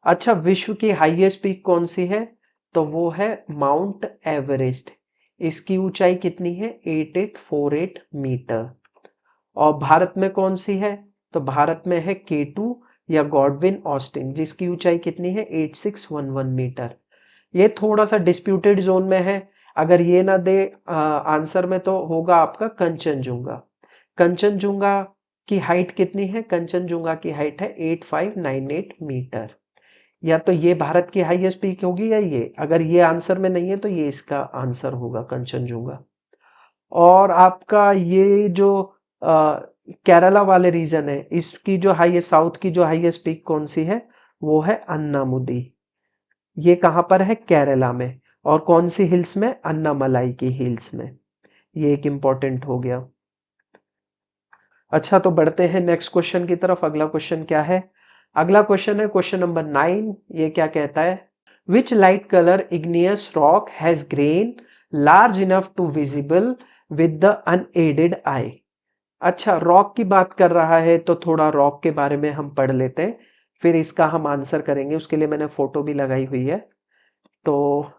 अच्छा, विश्व की हाईएस्ट पीक कौन सी है? तो वो है माउंट एवरेस्ट। इसकी ऊंचाई कितनी है? 8848 मीटर। और भारत में कौन सी है? तो भारत में है K2 या गॉडविन ऑस्टिन, जिसकी ऊंचाई कितनी है? 8611 मीटर। ये थोड़ा सा डिस्प्यूटेड जोन में है। अगर ये ना दे आंसर में, तो होगा आपका कंचनजुंगा। कंचनजुंगा की हाइट कितनी है? कंचनजुंगा की हाइट है 8598 मीटर। या तो ये भारत की हाईएस्ट पीक होगी या ये। अगर ये आंसर में नहीं है तो ये इसका आंसर होगा, कंचनजुंगा। और आपका ये जो केरला वाले रीजन है, इसकी जो हाईएस्ट, साउथ की जो हाईएस्ट पीक कौन सी है? वो है अन्नामुदी। ये कहां पर है? केरला में। और कौन सी हिल्स में? अन्नामलाई की हिल्स में। ये एक इंपॉर्टेंट हो गया। अच्छा, तो बढ़ते हैं नेक्स्ट क्वेश्चन की तरफ। अगला क्वेश्चन क्या है? अगला क्वेश्चन है क्वेश्चन नंबर 9। ये क्या कहता है? Which light colour igneous rock has grain large enough to visible with the unaided eye? अच्छा, रॉक की बात कर रहा है तो थोड़ा रॉक के बारे में हम पढ़ लेते हैं, फिर इसका हम आंसर करेंगे। उसके लिए मैंने फोटो भी लगाई हुई है। तो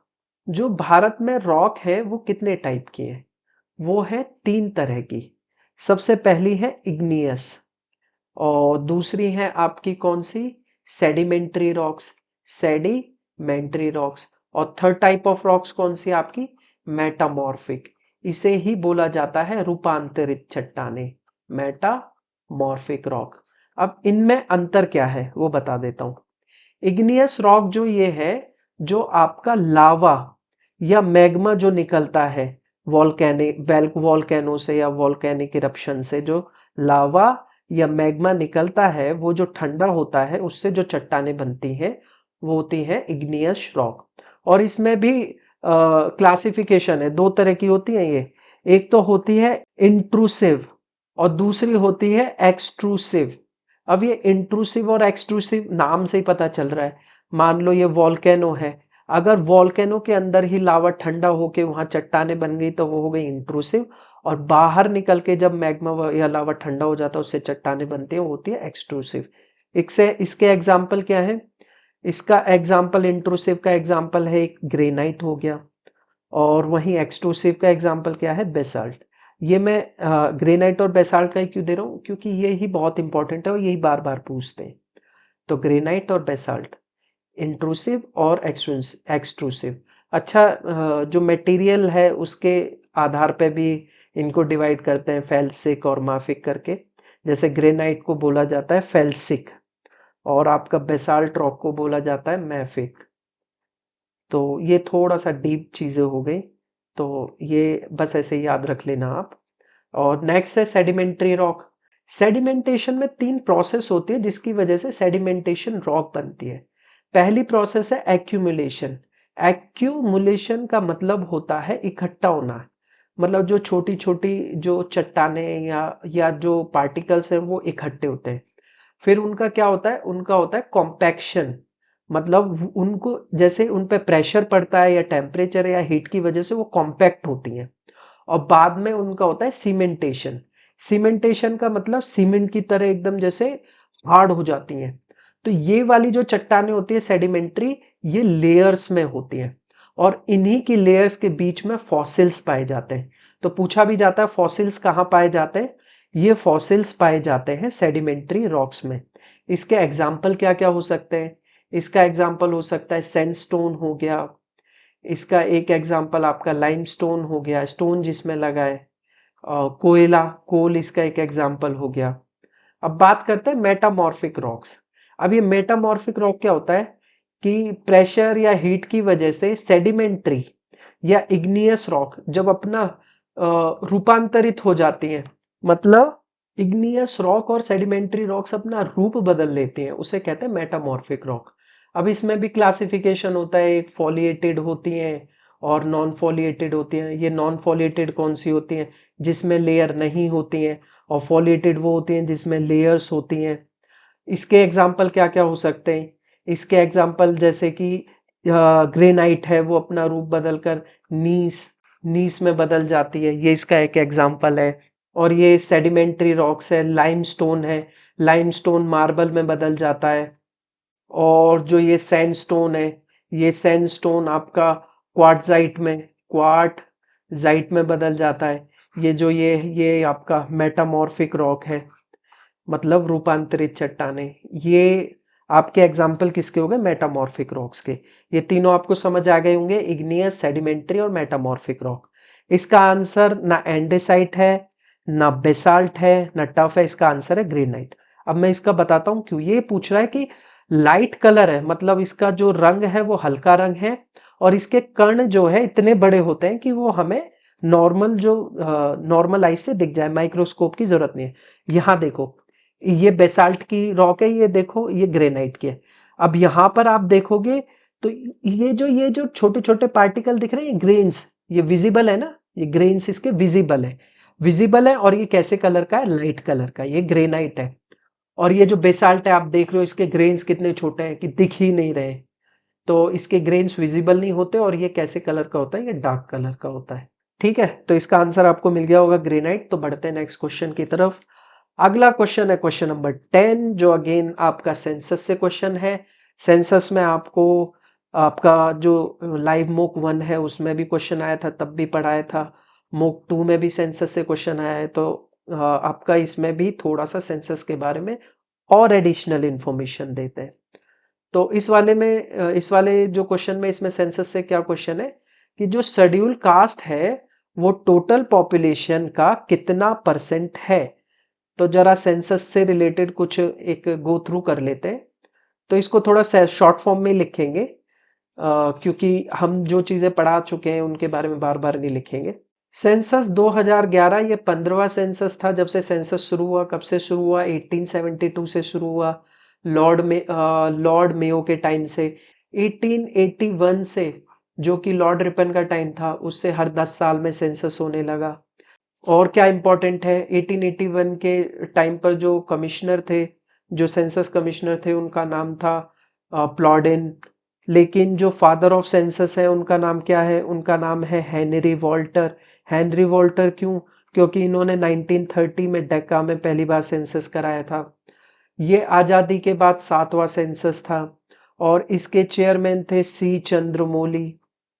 जो भारत में रॉक है वो कितने टाइप की है? वो है 3 तरह की। सबसे पहली है इग्नियस, और दूसरी है आपकी कौन सी? Sedimentary rocks. Sedimentary rocks. और थर्ड टाइप ऑफ रॉक्स कौन सी आपकी? मेटामॉर्फिक। इसे ही बोला जाता है रूपांतरित चट्टाने, मेटामॉर्फिक रॉक। अब इनमें अंतर क्या है वो बता देता हूं। इग्नियस रॉक जो ये है, जो आपका लावा या मैग्मा जो निकलता है वॉल्केनो से या वॉल्केनिक इरप्शन से जो लावा या मैग्मा निकलता है, वो जो ठंडा होता है उससे जो चट्टानें बनती हैं वो होती हैं इग्नियस रॉक। और इसमें भी क्लासिफिकेशन है, दो तरह की होती है ये। एक तो होती है इंट्रूसिव और दूसरी होती है एक्सट्रूसिव। अब ये इंट्रूसिव और एक्सट्रूसिव नाम से ही पता चल रहा है। मान लो ये वॉल्केनो है, अगर वॉल्केनो के अंदर ही लावा ठंडा होके वहां चट्टानें बन गई तो वो हो गई इंट्रूसिव, और बाहर निकल के जब मैग्मा या लावा ठंडा हो जाता है उससे चट्टानें बनती है, वो होती है एक्सट्रूसिव। इससे इसके एग्जाम्पल क्या है? इसका एग्जाम्पल, इंट्रूसिव का एग्जाम्पल है एक ग्रेनाइट हो गया, और वहीं एक्सट्रूसिव का एग्जाम्पल क्या है? बेसाल्ट। ये मैं ग्रेनाइट और बेसाल्ट का ही क्यों दे रहा हूँ? क्योंकि ये ही बहुत इंपॉर्टेंट है और यही बार बार पूछते हैं। तो ग्रेनाइट और बेसाल्ट इंट्रूसिव और एक्सट्रूसिव। अच्छा, जो मटेरियल है उसके आधार पे भी इनको डिवाइड करते हैं फेल्सिक और माफिक करके। जैसे ग्रेनाइट को बोला जाता है फेल्सिक और आपका बेसाल्ट रॉक को बोला जाता है मैफिक। तो ये थोड़ा सा डीप चीजें हो गई, तो ये बस ऐसे याद रख लेना आप। और नेक्स्ट है सेडिमेंट्री रॉक। सेडिमेंटेशन में तीन प्रोसेस होती है जिसकी वजह से सेडिमेंटेशन रॉक बनती है। पहली प्रोसेस है एक्यूमुलेशन। एक्यूमुलेशन का मतलब होता है इकट्ठा होना, मतलब जो छोटी छोटी जो चट्टानें या जो पार्टिकल्स हैं वो इकट्ठे होते हैं। फिर उनका क्या होता है? उनका होता है कॉम्पैक्शन, मतलब उनको जैसे उन पे प्रेशर पड़ता है या टेम्परेचर या हीट की वजह से वो कॉम्पैक्ट होती हैं। और बाद में उनका होता है सीमेंटेशन। सीमेंटेशन का मतलब सीमेंट की तरह एकदम जैसे हार्ड हो जाती हैं। तो ये वाली जो चट्टानें होती है सेडिमेंट्री, ये लेयर्स में होती हैं, और इन्हीं की लेयर्स के बीच में फॉसिल्स पाए जाते हैं। तो पूछा भी जाता है फॉसिल्स कहाँ पाए जाते हैं? ये फॉसिल्स पाए जाते हैं सेडिमेंट्री रॉक्स में। इसके एग्जाम्पल क्या क्या हो सकते हैं? इसका एग्जाम्पल हो सकता है सैंडस्टोन हो गया, इसका एक एग्जाम्पल आपका लाइमस्टोन हो गया, स्टोन जिसमें लगा है, कोयला, कोल इसका एक एग्जाम्पल हो गया। अब बात करते हैं मेटामॉर्फिक रॉक्स। अब ये मेटामॉर्फिक रॉक क्या होता है कि प्रेशर या हीट की वजह से सेडिमेंट्री या इग्नियस रॉक जब अपना रूपांतरित हो जाती हैं, मतलब इग्नियस रॉक और सेडिमेंट्री रॉक्स अपना रूप बदल लेते हैं, उसे कहते हैं मेटामॉर्फिक रॉक। अब इसमें भी क्लासिफिकेशन होता है, एक फॉलिएटेड होती हैं और नॉन फॉलिएटेड होती हैं। ये नॉन फॉलिएटेड कौन सी होती हैं? जिसमें लेयर नहीं होती हैं, और फॉलिएटेड वो होती हैं जिसमें लेयर्स होती हैं। इसके एग्जाम्पल क्या क्या हो सकते हैं? इसके एग्जाम्पल जैसे कि ग्रेनाइट है, वो अपना रूप बदलकर नीस नीस में बदल जाती है, ये इसका एक एग्जाम्पल है। और ये सेडिमेंट्री रॉक्स है, लाइमस्टोन है, लाइमस्टोन मार्बल में बदल जाता है। और जो ये सैंडस्टोन है, ये सैंडस्टोन आपका क्वार्टजाइट में बदल जाता है। ये जो ये आपका मेटामॉर्फिक रॉक है, मतलब रूपांतरित चट्टानें, ये आपके एग्जाम्पल किसके हो गए? मेटामॉर्फिक रॉक्स के। ये तीनों आपको समझ आ गए होंगे, इग्नियस, सेडिमेंट्री और मेटामॉर्फिक रॉक। इसका आंसर ना एंडेसाइट है, ना बेसाल्ट है, ना टफ है, इसका आंसर है ग्रेनाइट। अब मैं इसका बताता हूं क्यों। ये पूछ रहा है कि लाइट कलर है, मतलब इसका जो रंग है वो हल्का रंग है, और इसके कण जो है इतने बड़े होते हैं कि वो हमें नॉर्मल आई से दिख जाए, माइक्रोस्कोप की जरूरत नहीं है। यहाँ देखो, ये बेसाल्ट की रॉक है, ये देखो ये ग्रेनाइट की है। अब यहां पर आप देखोगे तो ये जो छोटे छोटे पार्टिकल दिख रहे हैं, ये ग्रेन्स, ये विजिबल है ना, ये ग्रेन्स इसके विजिबल है, और ये कैसे कलर का है? लाइट कलर का, ये ग्रेनाइट है। और ये जो बेसाल्ट है आप देख रहे हो, इसके ग्रेन्स कितने छोटे हैं कि दिख ही नहीं रहे, तो इसके ग्रेन्स विजिबल नहीं होते, और ये कैसे कलर का होता है? ये डार्क कलर का होता है। ठीक है, तो इसका आंसर आपको मिल गया होगा ग्रेनाइट। तो बढ़ते हैं नेक्स्ट क्वेश्चन की तरफ। अगला क्वेश्चन है क्वेश्चन नंबर 10, जो अगेन आपका सेंसस से क्वेश्चन है। सेंसस में आपको आपका जो लाइव मोक 1 है उसमें भी क्वेश्चन आया था, तब भी पढ़ाया था। मोक 2 में भी सेंसस से क्वेश्चन आया है, तो आपका इसमें भी थोड़ा सा सेंसस के बारे में और एडिशनल इंफॉर्मेशन देते हैं। तो इस वाले जो क्वेश्चन में, इसमें सेंसस से क्या क्वेश्चन है कि जो शेड्यूल कास्ट है वो टोटल पॉपुलेशन का कितना परसेंट है? तो जरा सेंसस से रिलेटेड कुछ एक गो थ्रू कर लेते हैं। तो इसको थोड़ा शॉर्ट फॉर्म में लिखेंगे, क्योंकि हम जो चीजें पढ़ा चुके हैं उनके बारे में बार बार नहीं लिखेंगे। सेंसस 2011 ये 15वां सेंसस था जब से सेंसस शुरू हुआ। कब से शुरू हुआ? 1872 से शुरू हुआ, लॉर्ड मेयो के टाइम से। 1881 से, जो कि लॉर्ड रिपन का टाइम था, उससे हर 10 साल में सेंसस होने लगा। और क्या इंपॉर्टेंट है, 1881 के टाइम पर जो कमिश्नर थे, जो सेंसस कमिश्नर थे, उनका नाम था प्लॉडेन। लेकिन जो फादर ऑफ सेंसस है उनका नाम क्या है? उनका नाम है हेनरी वॉल्टर। हेनरी वॉल्टर क्यों? क्योंकि इन्होंने 1930 में डेक्का में पहली बार सेंसस कराया था। ये आजादी के बाद 7वां सेंसस था और इसके चेयरमैन थे सी चंद्रमौली।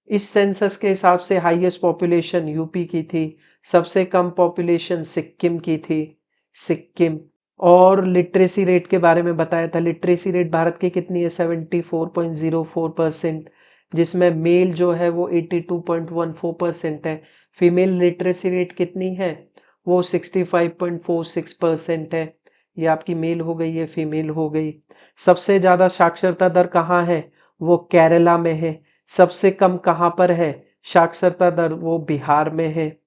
इस सेंसस के हिसाब से हाईएस्ट पॉपुलेशन यूपी की थी, सबसे कम पॉपुलेशन सिक्किम की थी, सिक्किम। और लिटरेसी रेट के बारे में बताया था। लिटरेसी रेट भारत की कितनी है? 74.04%, जिसमें मेल जो है वो 82.14% है। फीमेल लिटरेसी रेट कितनी है? वो 65.46% है। ये आपकी मेल हो गई, ये फीमेल हो गई। सबसे ज्यादा साक्षरता दर कहाँ है? वो केरला में है। सबसे कम कहाँ पर है साक्षरता दर? वो बिहार में है।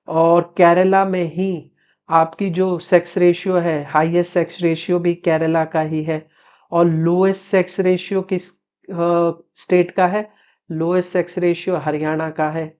और केरला में ही आपकी जो सेक्स रेशियो है, हाईएस्ट सेक्स रेशियो भी केरला का ही है। और लोएस्ट सेक्स रेशियो किस स्टेट का है? लोएस्ट सेक्स रेशियो हरियाणा का है।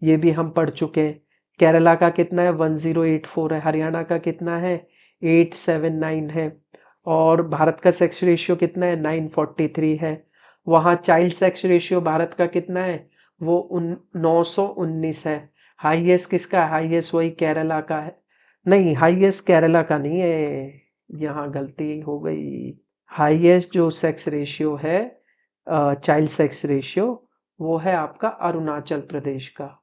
ये भी हम पढ़ चुके हैं। केरला का कितना है? 1084 है। हरियाणा का कितना है? 879 है। और भारत का सेक्स रेशियो कितना है? 943 है। वहाँ चाइल्ड सेक्स रेशियो भारत का कितना है? वो 919 है। हाईएस्ट किसका है? हाईएस्ट वही केरला का है। नहीं, हाईएस्ट केरला का नहीं है, यहाँ गलती हो गई। हाईएस्ट जो सेक्स रेशियो है, चाइल्ड सेक्स रेशियो, वो है आपका अरुणाचल प्रदेश का।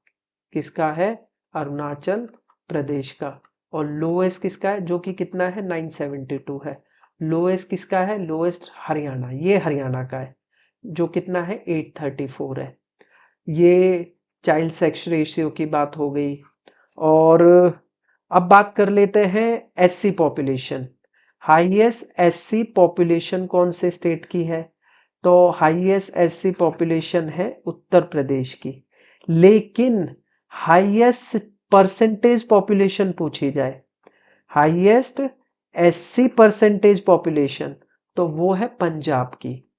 किसका है? अरुणाचल प्रदेश का। और लोएस्ट किसका है? जो कि कितना है? 972 है। लोएस्ट किसका है? लोएस्ट हरियाणा, ये हरियाणा का है, जो कितना है? 834 है। ये चाइल्ड सेक्स रेशियो की बात हो गई। और अब बात कर लेते हैं SC population. Highest SC population कौन से स्टेट की है? तो हाईएस्ट एससी पॉपुलेशन है उत्तर प्रदेश की। लेकिन हाईएस्ट परसेंटेज पॉपुलेशन पूछी जाए, हाईएस्ट एससी परसेंटेज पॉपुलेशन, तो वो है पंजाब की।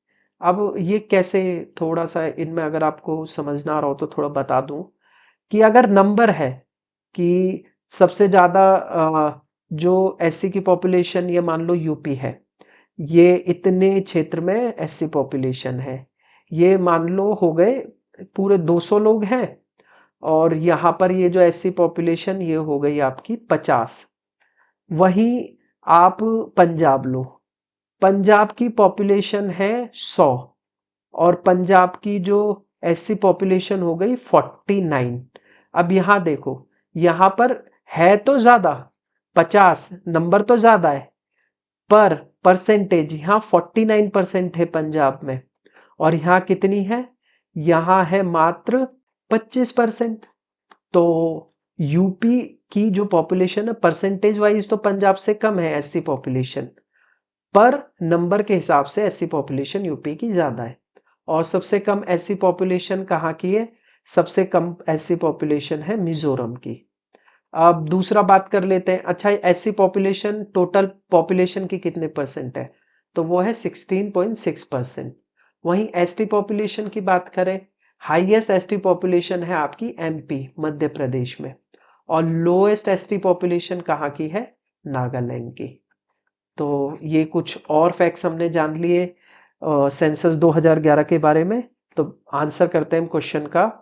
अब ये कैसे, थोड़ा सा इनमें अगर आपको समझना रहा हो तो थोड़ा बता दूं कि अगर नंबर है कि सबसे ज्यादा जो एससी की पॉपुलेशन, ये मान लो यूपी है, ये इतने क्षेत्र में एससी पॉपुलेशन है, ये मान लो हो गए पूरे 200 लोग हैं। और यहाँ पर ये जो एससी पॉपुलेशन ये हो गई आपकी 50। वहीं आप पंजाब लो, पंजाब की पॉपुलेशन है 100 और पंजाब की जो एससी पॉपुलेशन हो गई 49। अब यहां देखो, यहां पर है तो ज्यादा, 50 नंबर तो ज्यादा है, पर परसेंटेज यहाँ 49% है पंजाब में। और यहाँ कितनी है? यहाँ है मात्र 25%। तो यूपी की जो पॉपुलेशन है परसेंटेज वाइज तो पंजाब से कम है एससी पॉपुलेशन, पर नंबर के हिसाब से एससी पॉपुलेशन यूपी की ज्यादा है। और सबसे कम एससी पॉपुलेशन कहाँ की है? सबसे कम एससी पॉपुलेशन है मिजोरम की। अब दूसरा बात कर लेते हैं। अच्छा, एससी पॉपुलेशन टोटल पॉपुलेशन की कितने परसेंट है? तो वो है 16.6%। वहीं एसटी पॉपुलेशन की बात करें, हाईएस्ट एसटी पॉपुलेशन है आपकी एमपी मध्य प्रदेश में, और लोएस्ट एसटी पॉपुलेशन कहाँ की है? नागालैंड की। तो ये कुछ और फैक्ट्स हमने जान लिए सेंसस 2011 के बारे में। तो आंसर करते हैं क्वेश्चन का।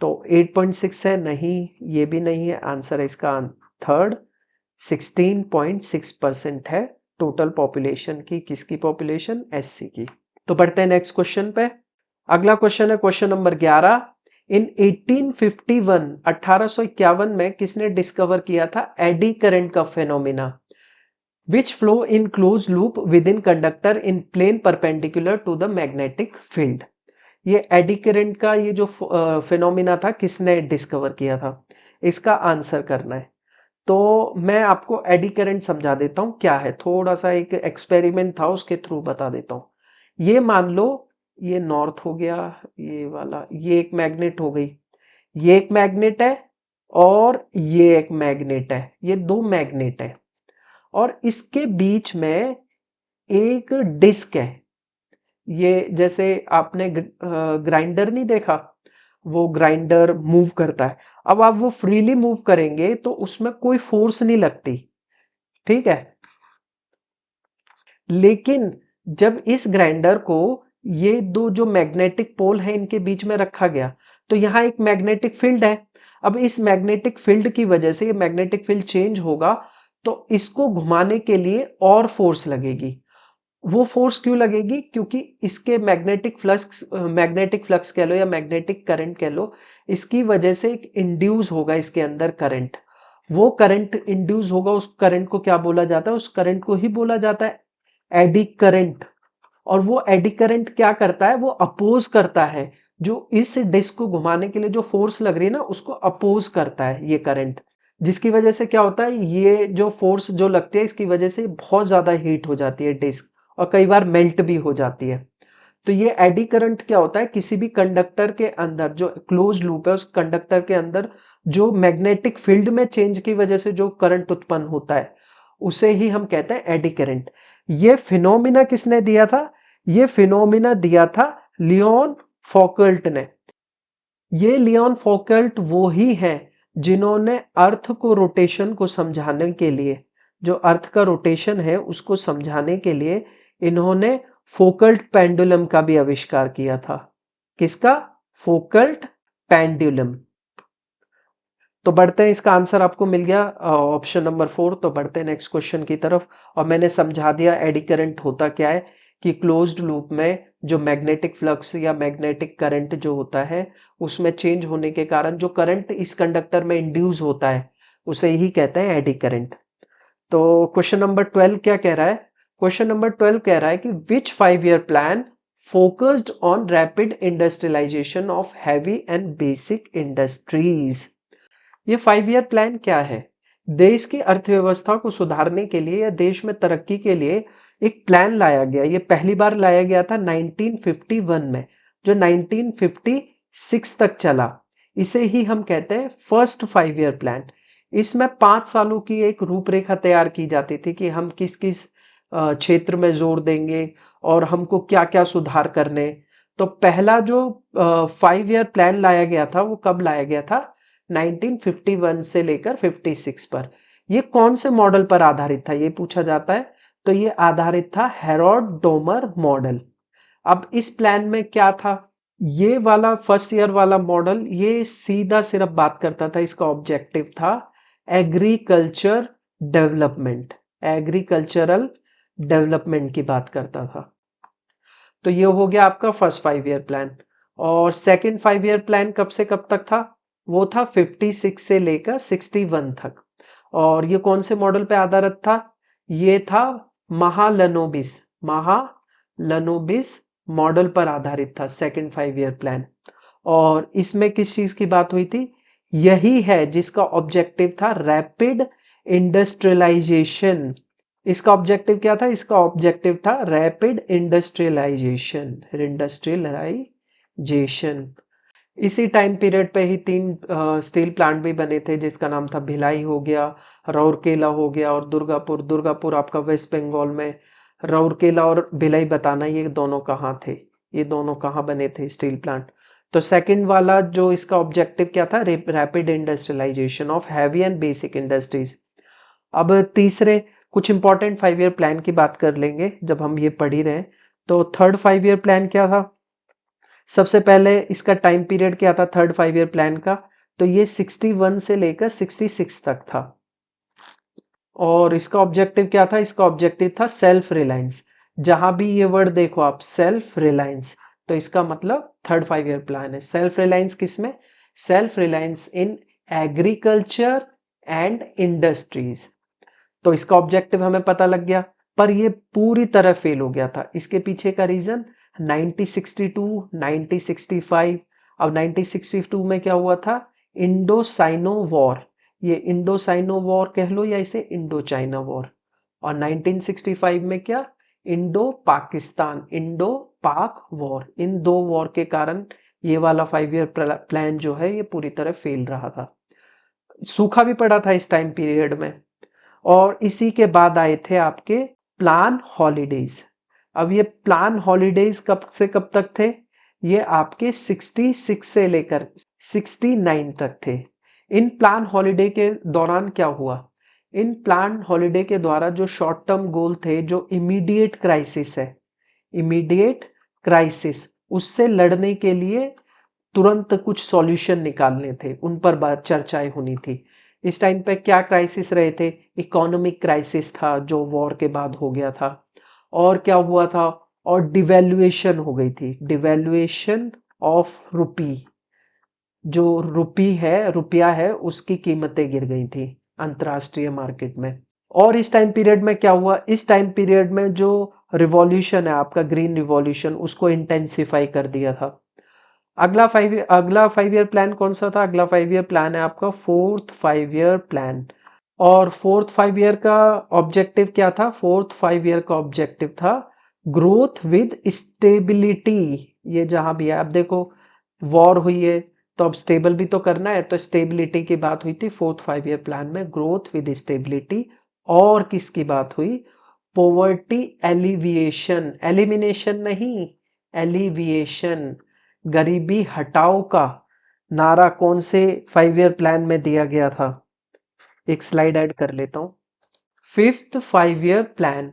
तो 8.6 है? नहीं, ये भी नहीं है। आंसर है इसका थर्ड, 16.6% है टोटल पॉपुलेशन की। किसकी पॉपुलेशन? एससी की। तो बढ़ते हैं नेक्स्ट क्वेश्चन पे। अगला क्वेश्चन है क्वेश्चन नंबर 11। इन 1851 1851 में किसने डिस्कवर किया था एडी करंट का phenomena? which flow in closed loop within conductor in plane perpendicular to the magnetic field। ये एडी करंट का ये जो फिनोमिना था किसने डिस्कवर किया था? इसका आंसर करना है। तो मैं आपको एडी करंट समझा देता हूं क्या है, थोड़ा सा एक एक्सपेरिमेंट था उसके थ्रू बता देता हूं। ये मान लो ये नॉर्थ हो गया, ये वाला, ये एक मैग्नेट हो गई, ये एक मैग्नेट है और ये एक मैग्नेट है, ये दो मैग्नेट है और इसके बीच में एक डिस्क है। ये जैसे आपने ग्राइंडर नहीं देखा, वो ग्राइंडर मूव करता है। अब आप वो फ्रीली मूव करेंगे तो उसमें कोई फोर्स नहीं लगती, ठीक है। लेकिन जब इस ग्राइंडर को ये दो जो मैग्नेटिक पोल है इनके बीच में रखा गया तो यहां एक मैग्नेटिक फील्ड है। अब इस मैग्नेटिक फील्ड की वजह से ये मैग्नेटिक फील्ड चेंज होगा तो इसको घुमाने के लिए और फोर्स लगेगी। वो फोर्स क्यों लगेगी? क्योंकि इसके मैग्नेटिक फ्लक्स कह लो या मैग्नेटिक करंट कह लो, इसकी वजह से एक इंड्यूस होगा इसके अंदर करंट। वो करंट इंड्यूस होगा, उस करंट को क्या बोला जाता है? उस करंट को ही बोला जाता है एडी करंट। और वो एडी करंट क्या करता है? वो अपोज करता है, जो इस डिस्क को घुमाने के लिए जो फोर्स लग रही है ना उसको अपोज करता है ये करंट। जिसकी वजह से क्या होता है, ये जो फोर्स जो लगती है इसकी वजह से बहुत ज्यादा हीट हो जाती है डिस्क और कई बार मेल्ट भी हो जाती है। तो ये एडी करंट क्या होता है, किसी भी कंडक्टर के अंदर जो क्लोज लूप है उस कंडक्टर के अंदर जो मैग्नेटिक फील्ड में चेंज की वजह से जो करंट उत्पन्न होता है उसे ही हम कहते हैं एडी करंट। ये फिनोमिना किसने दिया था? ये फिनोमिना दिया था लियोन फौकल्ट ने। ये लियोन फौकल्ट वो ही हैं जिन्होंने अर्थ को रोटेशन को समझाने के लिए, जो अर्थ का रोटेशन है उसको समझाने के लिए इन्होंने फोकल्ट पेंडुलम का भी आविष्कार किया था। किसका? फोकल्ट पेंडुलम। तो बढ़ते हैं, इसका आंसर आपको मिल गया ऑप्शन नंबर 4। तो बढ़ते हैं नेक्स्ट क्वेश्चन की तरफ। और मैंने समझा दिया एडी करंट होता क्या है, कि क्लोज्ड लूप में जो मैग्नेटिक फ्लक्स या मैग्नेटिक करंट जो होता है उसमें चेंज होने के कारण जो करंट इस कंडक्टर में इंड्यूस होता है उसे ही कहते हैं एडी करंट। तो क्वेश्चन नंबर 12 क्या कह रहा है? क्वेश्चन नंबर 12 कह रहा है कि which 5 year plan focused on rapid industrialisation of heavy and basic industries. ये 5 ईयर प्लान क्या है? देश की अर्थव्यवस्था को सुधारने के लिए या देश में तरक्की के लिए एक प्लान लाया गया। ये पहली बार लाया गया था 1951 में, जो 1956 तक चला। इसे ही हम कहते हैं फर्स्ट 5 ईयर प्लान। इसमें 5 सालों की एक रूपरेखा तैयार की जाती थी कि हम किस किस क्षेत्र में जोर देंगे और हमको क्या क्या सुधार करने। तो पहला जो 5 ईयर प्लान लाया गया था वो कब लाया गया था? 1951 से लेकर 56 पर। ये कौन से मॉडल पर आधारित था ये पूछा जाता है। तो ये आधारित था हेरोड डोमर मॉडल। अब इस प्लान में क्या था? ये वाला फर्स्ट ईयर वाला मॉडल ये सीधा सिर्फ बात करता था, इसका ऑब्जेक्टिव था एग्रीकल्चर डेवलपमेंट, एग्रीकल्चरल डेवलपमेंट की बात करता था। तो ये हो गया आपका फर्स्ट 5 ईयर प्लान। और सेकंड 5 ईयर प्लान कब से कब तक था? वो था 56 से लेकर 61 तक। और ये कौन से मॉडल पे आधारित था? ये था महालनोबिस, महालनोबिस मॉडल पर आधारित था सेकंड 5 ईयर प्लान। और इसमें किस चीज की बात हुई थी? यही है जिसका ऑब्जेक्टिव था रैपिड इंडस्ट्रियलाइजेशन। इसका ऑब्जेक्टिव क्या था? इसका ऑब्जेक्टिव था रैपिड इंडस्ट्रियलाइजेशन, इंडस्ट्रियलाइजेशन। इसी टाइम पीरियड पे ही 3 स्टील प्लांट भी बने थे, जिसका नाम था भिलाई हो गया, राउरकेला हो गया और दुर्गापुर। दुर्गापुर आपका वेस्ट बंगाल में। राउरकेला और भिलाई बताना ये दोनों कहाँ थे, ये दोनों कहाँ बने थे स्टील प्लांट। तो सेकंड वाला जो इसका ऑब्जेक्टिव क्या था? Rapid industrialisation of heavy and basic industries. अब तीसरे कुछ इंपॉर्टेंट 5 ईयर प्लान की बात कर लेंगे जब हम ये पढ़ ही रहे हैं। तो थर्ड 5 ईयर प्लान क्या था? सबसे पहले इसका टाइम पीरियड क्या था थर्ड 5 ईयर प्लान का? तो ये 61 से लेकर 66 तक था। और इसका ऑब्जेक्टिव क्या था? इसका ऑब्जेक्टिव था सेल्फ रिलायंस। जहां भी ये वर्ड देखो आप सेल्फ रिलायंस, तो इसका मतलब थर्ड 5 ईयर प्लान है। सेल्फ रिलायंस किसमें? Self reliance in agriculture and industries. तो इसका ऑब्जेक्टिव हमें पता लग गया, पर ये पूरी तरह फेल हो गया था। इसके पीछे का रीजन 1962, 1965। अब 1962 में क्या हुआ था? Indo Sino war. ये इंडो साइनो वॉर कह लो या इसे इंडो चाइना वॉर। और 1965 में क्या? इंडो पाकिस्तान, इंडो पाक वॉर। इन दो वॉर के कारण ये वाला 5 ईयर प्लान जो है ये पूरी तरह फेल रहा था। सूखा भी पड़ा था इस टाइम पीरियड में। और इसी के बाद आए थे आपके प्लान हॉलीडेज। अब ये प्लान हॉलीडेज कब से कब तक थे? ये आपके 66 से लेकर 69 तक थे। इन प्लान हॉलीडे के दौरान क्या हुआ? इन प्लान हॉलीडे के द्वारा जो शॉर्ट टर्म गोल थे, जो इमीडिएट क्राइसिस है, इमीडिएट क्राइसिस, उससे लड़ने के लिए तुरंत कुछ सॉल्यूशन निकालने थे, उन पर बात चर्चाएं होनी थी। इस टाइम पे क्या क्राइसिस रहे थे? इकोनॉमिक क्राइसिस था जो वॉर के बाद हो गया था। और क्या हुआ था? और डिवेल्युएशन हो गई थी, डिवेल्युएशन ऑफ रुपी। जो रुपी है, रुपया है, उसकी कीमतें गिर गई थी अंतरराष्ट्रीय मार्केट में। और इस टाइम पीरियड में क्या हुआ? इस टाइम पीरियड में जो रिवॉल्यूशन है आपका, ग्रीन रिवॉल्यूशन, उसको इंटेंसिफाई कर दिया था। अगला 5 ईयर प्लान कौन सा था? अगला 5 ईयर प्लान है आपका फोर्थ 5 ईयर प्लान। और फोर्थ 5 ईयर का ऑब्जेक्टिव क्या था? फोर्थ 5 ईयर का ऑब्जेक्टिव था ग्रोथ विद स्टेबिलिटी। ये जहां भी है, अब देखो वॉर हुई है तो अब स्टेबल भी तो करना है, तो स्टेबिलिटी की बात हुई थी फोर्थ 5 ईयर प्लान में, ग्रोथ विद स्टेबिलिटी। और किसकी बात हुई? पोवर्टी एलिविएशन, एलिमिनेशन नहीं, एलिविएशन, गरीबी हटाओ का नारा कौन से 5 ईयर प्लान में दिया गया था? एक स्लाइड ऐड कर लेता हूं। Fifth 5 year plan,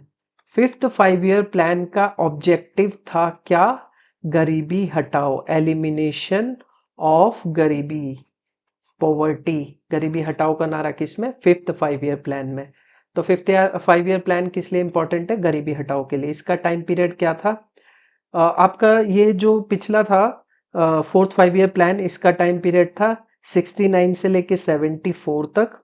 fifth 5 year plan का ऑब्जेक्टिव था क्या? गरीबी हटाओ, एलिमिनेशन ऑफ गरीबी, पॉवर्टी, गरीबी हटाओ का नारा किसमें? फिफ्थ 5 ईयर प्लान में। तो फिफ्थ 5 ईयर प्लान किस लिए इंपॉर्टेंट है? गरीबी हटाओ के लिए। इसका टाइम पीरियड क्या था? आपका ये जो पिछला था फोर्थ 5 ईयर प्लान, इसका टाइम पीरियड था 69 से लेके 74 तक।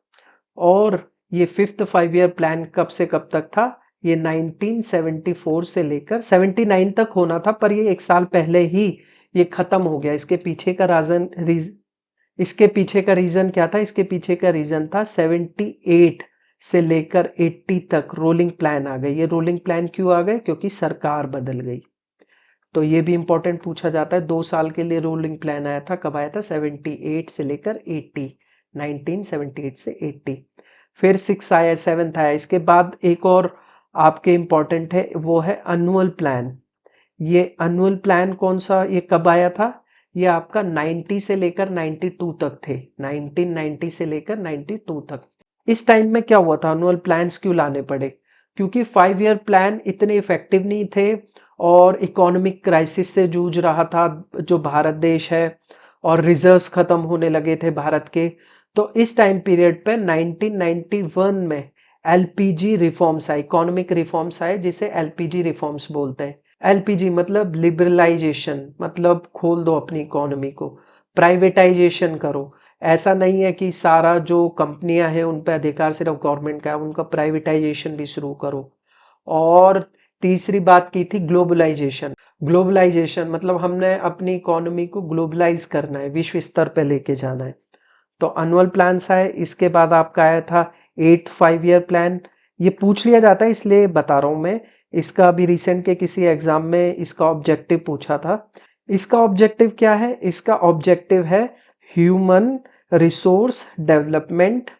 और ये फिफ्थ 5 ईयर प्लान कब से कब तक था? ये 1974 से लेकर 79 तक होना था, पर ये एक साल पहले ही ये खत्म हो गया। इसके पीछे का रीजन क्या था? इसके पीछे का रीजन था 78 से लेकर 80 तक रोलिंग प्लान आ गए। ये रोलिंग प्लान क्यों आ गए? क्योंकि सरकार बदल गई। तो ये भी इंपॉर्टेंट पूछा जाता है, 2 साल के लिए रोलिंग प्लान आया था। कब आया था? 78 से लेकर 80, 1978 से 80। फिर 6 आया, 7th आया। इसके बाद एक और आपके इंपॉर्टेंट है, वो है एनुअल प्लान। ये एनुअल प्लान कौन सा, ये कब आया था? ये आपका 90 से लेकर 92 तक थे, 1990 से लेकर 92 तक। इस टाइम में क्या हुआ था? एनुअल प्लान्स क्यों लाने पड़े? क्योंकि 5 ईयर प्लान इतने इफेक्टिव नहीं थे और इकोनॉमिक क्राइसिस से जूझ रहा था जो भारत देश है, और रिजर्व्स खत्म होने लगे थे भारत के। तो इस टाइम पीरियड पे 1991 में एलपीजी रिफॉर्म्स आए, इकोनॉमिक रिफॉर्म्स आए, जिसे एलपीजी रिफॉर्म्स बोलते हैं। एलपीजी मतलब लिबरलाइजेशन, मतलब खोल दो अपनी इकोनॉमी को, प्राइवेटाइजेशन करो। ऐसा नहीं है कि सारा जो कंपनियां हैं उन पर अधिकार सिर्फ गवर्नमेंट का है, उनका प्राइवेटाइजेशन भी शुरू करो। और तीसरी बात की थी ग्लोबलाइजेशन। ग्लोबलाइजेशन मतलब हमने अपनी इकोनॉमी को ग्लोबलाइज करना है, विश्व स्तर पे लेके जाना है। तो एनुअल प्लान्स आए। इसके बाद आपका आया था 8th 5 ईयर प्लान। ये पूछ लिया जाता है इसलिए बता रहा हूं मैं, इसका अभी रिसेंट के किसी एग्जाम में इसका ऑब्जेक्टिव पूछा था। इसका ऑब्जेक्टिव क्या है? इसका ऑब्जेक्टिव है human resource development,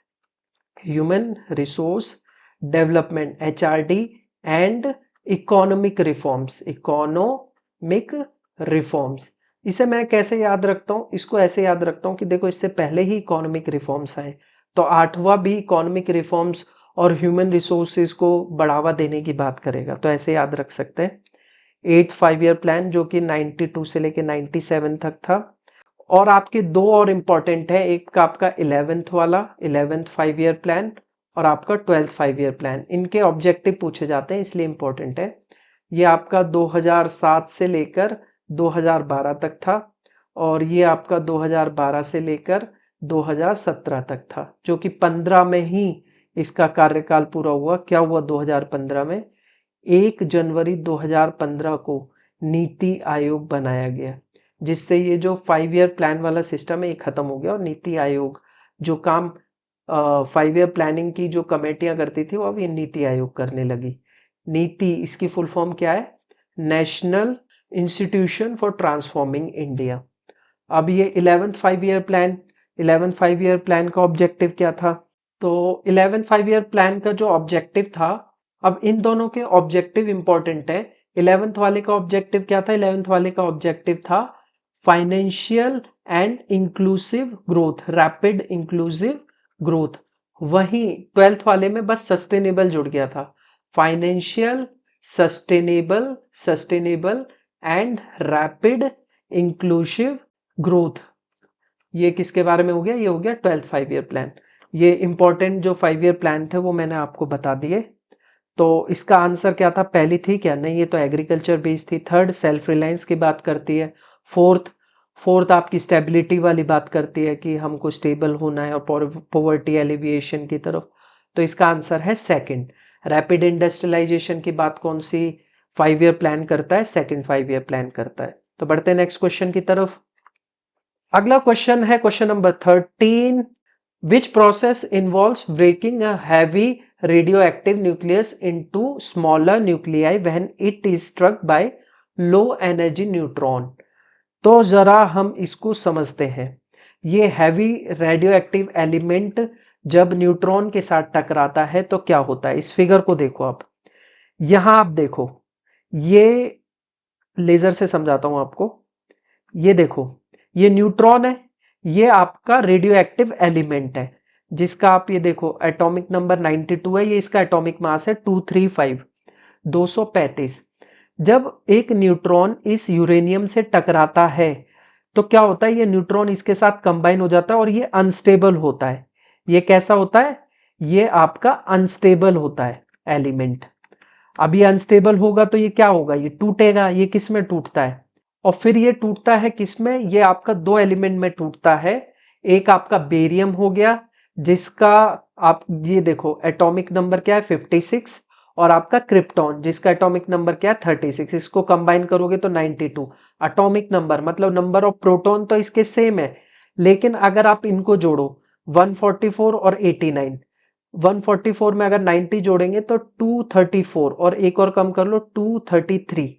human resource development, HRD, and economic reforms, economic reforms. इसे मैं कैसे याद रखता हूं? इसको ऐसे याद रखता हूं कि देखो इससे पहले ही इकोनॉमिक रिफॉर्म्स आए, तो 8वां भी इकोनॉमिक रिफॉर्म्स और ह्यूमन रिसोर्सेज को बढ़ावा देने की बात करेगा, तो ऐसे याद रख सकते हैं। 8th 5 ईयर प्लान जो कि 92 से लेके 97 तक था। और आपके दो और इम्पॉर्टेंट है, एक का आपका 11th वाला 11th 5 ईयर प्लान, और आपका 12th 5 ईयर प्लान। इनके ऑब्जेक्टिव पूछे जाते हैं इसलिए इम्पोर्टेंट है। ये आपका 2007 से लेकर 2012 तक था, और ये आपका 2012 से लेकर 2017 तक था, जो कि 15 में ही इसका कार्यकाल पूरा हुआ। क्या हुआ 2015 में? 1 जनवरी 2015 को नीति आयोग बनाया गया, जिससे ये जो 5 ईयर प्लान वाला सिस्टम है ये खत्म हो गया, और नीति आयोग जो काम 5 ईयर प्लानिंग की जो कमेटियां करती थी वो अब ये नीति आयोग करने लगी। नीति, इसकी फुल फॉर्म क्या है? National institution for transforming India. अब ये 11th 5 year plan 11 5 year plan का ऑब्जेक्टिव क्या था? तो 11 5 ईयर प्लान का जो ऑब्जेक्टिव था, अब इन दोनों के ऑब्जेक्टिव इंपॉर्टेंट है। 11th वाले का ऑब्जेक्टिव क्या था? 11th वाले का ऑब्जेक्टिव था financial and inclusive growth, rapid inclusive growth. वहीं 12th वाले में बस सस्टेनेबल जुड़ गया था, financial sustainable and rapid inclusive growth. ये किसके बारे में हो गया? ये हो गया 12th 5 ईयर प्लान। ये इंपॉर्टेंट जो 5 ईयर प्लान थे वो मैंने आपको बता दिए। तो इसका आंसर क्या था? पहली थी क्या? नहीं, ये तो एग्रीकल्चर बेस्ड थी। थर्ड सेल्फ रिलायंस की बात करती है। फोर्थ आपकी स्टेबिलिटी वाली बात करती है कि हमको स्टेबल होना है और पॉवर्टी एलिविएशन की तरफ। तो इसका आंसर है सेकंड। रैपिड इंडस्ट्रियलाइजेशन की बात कौन सी 5 ईयर प्लान करता है? सेकंड 5 ईयर प्लान करता है। तो बढ़ते हैं नेक्स्ट क्वेश्चन की तरफ। अगला क्वेश्चन है question number 13। Which process involves breaking a heavy radioactive nucleus into smaller nuclei when it is struck by low energy neutron? तो जरा हम इसको समझते हैं। ये हैवी रेडियोएक्टिव एलिमेंट जब न्यूट्रॉन के साथ टकराता है तो क्या होता है? इस फिगर को देखो आप। यहां आप देखो, ये लेजर से समझाता हूं आपको। ये देखो, ये न्यूट्रॉन है, ये आपका रेडियोएक्टिव एलिमेंट है, जिसका आप ये देखो एटॉमिक नंबर 92 है, ये इसका एटॉमिक मास है 235 235। जब एक न्यूट्रॉन इस यूरेनियम से टकराता है तो क्या होता है? ये न्यूट्रॉन इसके साथ कंबाइन हो जाता है और ये अनस्टेबल होता है। ये कैसा होता है? ये आपका अनस्टेबल होता है एलिमेंट। अब ये अनस्टेबल होगा तो ये क्या होगा? ये टूटेगा। ये किस में टूटता है? और फिर ये टूटता है किस में? ये आपका दो एलिमेंट में टूटता है। एक आपका बेरियम हो गया, जिसका आप ये देखो एटॉमिक नंबर क्या है 56, और आपका क्रिप्टॉन जिसका एटॉमिक नंबर क्या है 36। इसको कंबाइन करोगे तो 92 एटॉमिक नंबर, मतलब नंबर ऑफ प्रोटॉन तो इसके सेम है, लेकिन अगर आप इनको जोड़ो 144 और 89, 144 में अगर 90 जोड़ेंगे तो 234 और एक और कम कर लो 233।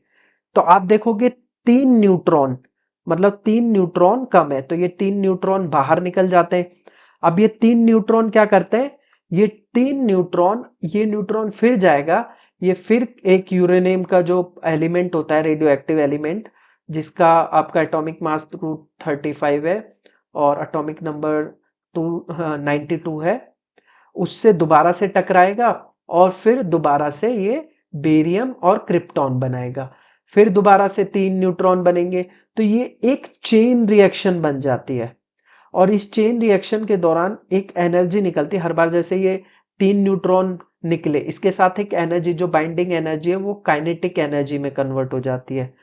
तो आप देखोगे 3 न्यूट्रॉन, मतलब 3 न्यूट्रॉन कम है, तो ये 3 न्यूट्रॉन बाहर निकल जाते हैं। अब ये 3 न्यूट्रॉन क्या करते हैं? ये 3 न्यूट्रॉन, ये न्यूट्रॉन फिर जाएगा, ये फिर एक यूरेनियम का जो एलिमेंट होता है रेडियो एक्टिव एलिमेंट, जिसका आपका एटॉमिक मास 235 है और एटॉमिक नंबर 292 है, उससे दोबारा से टकराएगा और फिर दोबारा से ये बेरियम और क्रिप्टॉन बनाएगा। फिर दोबारा से 3 न्यूट्रॉन बनेंगे, तो ये एक चेन रिएक्शन बन जाती है। और इस चेन रिएक्शन के दौरान एक एनर्जी निकलती है हर बार। जैसे ये 3 न्यूट्रॉन निकले, इसके साथ एक एनर्जी जो बाइंडिंग एनर्जी है वो काइनेटिक एनर्जी में कन्वर्ट हो जाती है।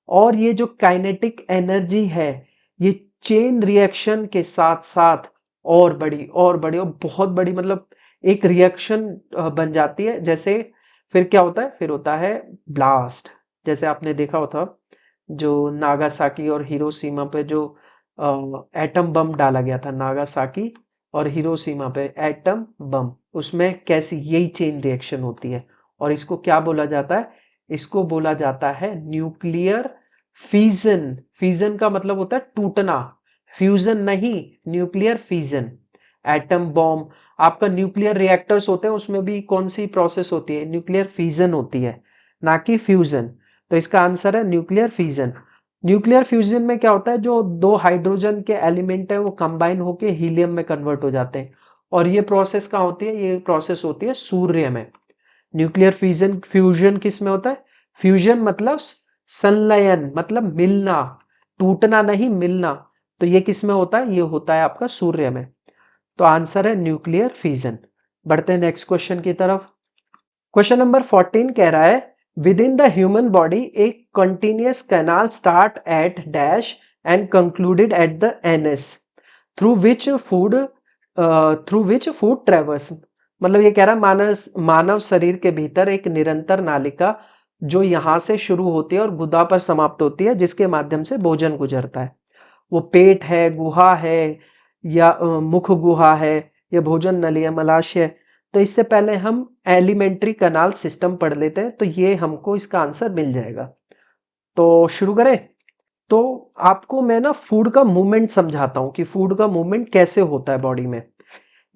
और ये जो काइनेटिक एनर्जी है, ये चेन रिएक्शन के साथ साथ और बड़ी और बड़ी और बहुत बड़ी, मतलब एक रिएक्शन बन जाती है। जैसे फिर क्या होता है? फिर होता है ब्लास्ट। जैसे आपने देखा होता जो नागासाकी और हिरोशिमा पे जो एटम बम डाला गया था, नागासाकी और हिरोशिमा पे एटम बम, उसमें कैसी यही चेन रिएक्शन होती है। और इसको क्या बोला जाता है? इसको बोला जाता है न्यूक्लियर फीजन। फीजन का मतलब होता है टूटना, फ्यूजन नहीं, न्यूक्लियर फीजन। एटम बॉम्ब, आपका न्यूक्लियर रिएक्टर्स होते हैं, उसमें भी कौन सी प्रोसेस होती है? न्यूक्लियर फीजन होती है, ना कि फ्यूजन। तो इसका आंसर है न्यूक्लियर फीजन। न्यूक्लियर फ्यूजन में क्या होता है? जो दो हाइड्रोजन के एलिमेंट है वो कंबाइन होके हीलियम में कन्वर्ट हो जाते हैं। और ये प्रोसेस कहाँ होती है? ये प्रोसेस होती है सूर्य में। न्यूक्लियर फ्यूजन, फ्यूजन किस में होता है? फ्यूजन मतलब संलयन, मतलब मिलना, टूटना नहीं, मिलना। तो ये किस में होता है? ये होता है आपका सूर्य में। तो आंसर है न्यूक्लियर फ्यूजन। बढ़ते हैं नेक्स्ट क्वेश्चन की तरफ। क्वेश्चन नंबर 14 कह रहा है with in the human body A continuous canal start at dash and concluded at the NS through which food ट्रेवर्स। मतलब ये कह रहा है मानव शरीर के भीतर एक निरंतर नालिका जो यहां से शुरू होती है और गुदा पर समाप्त होती है, जिसके माध्यम से भोजन गुजरता है। वो पेट है, गुहा है, या मुख गुहा है, या भोजन नली है, मलाशय। तो इससे पहले हम एलिमेंट्री कनाल सिस्टम पढ़ लेते हैं, तो ये हमको इसका आंसर मिल जाएगा। तो शुरू करें। तो आपको मैं ना फूड का मूवमेंट समझाता हूं कि फूड का मूवमेंट कैसे होता है बॉडी में।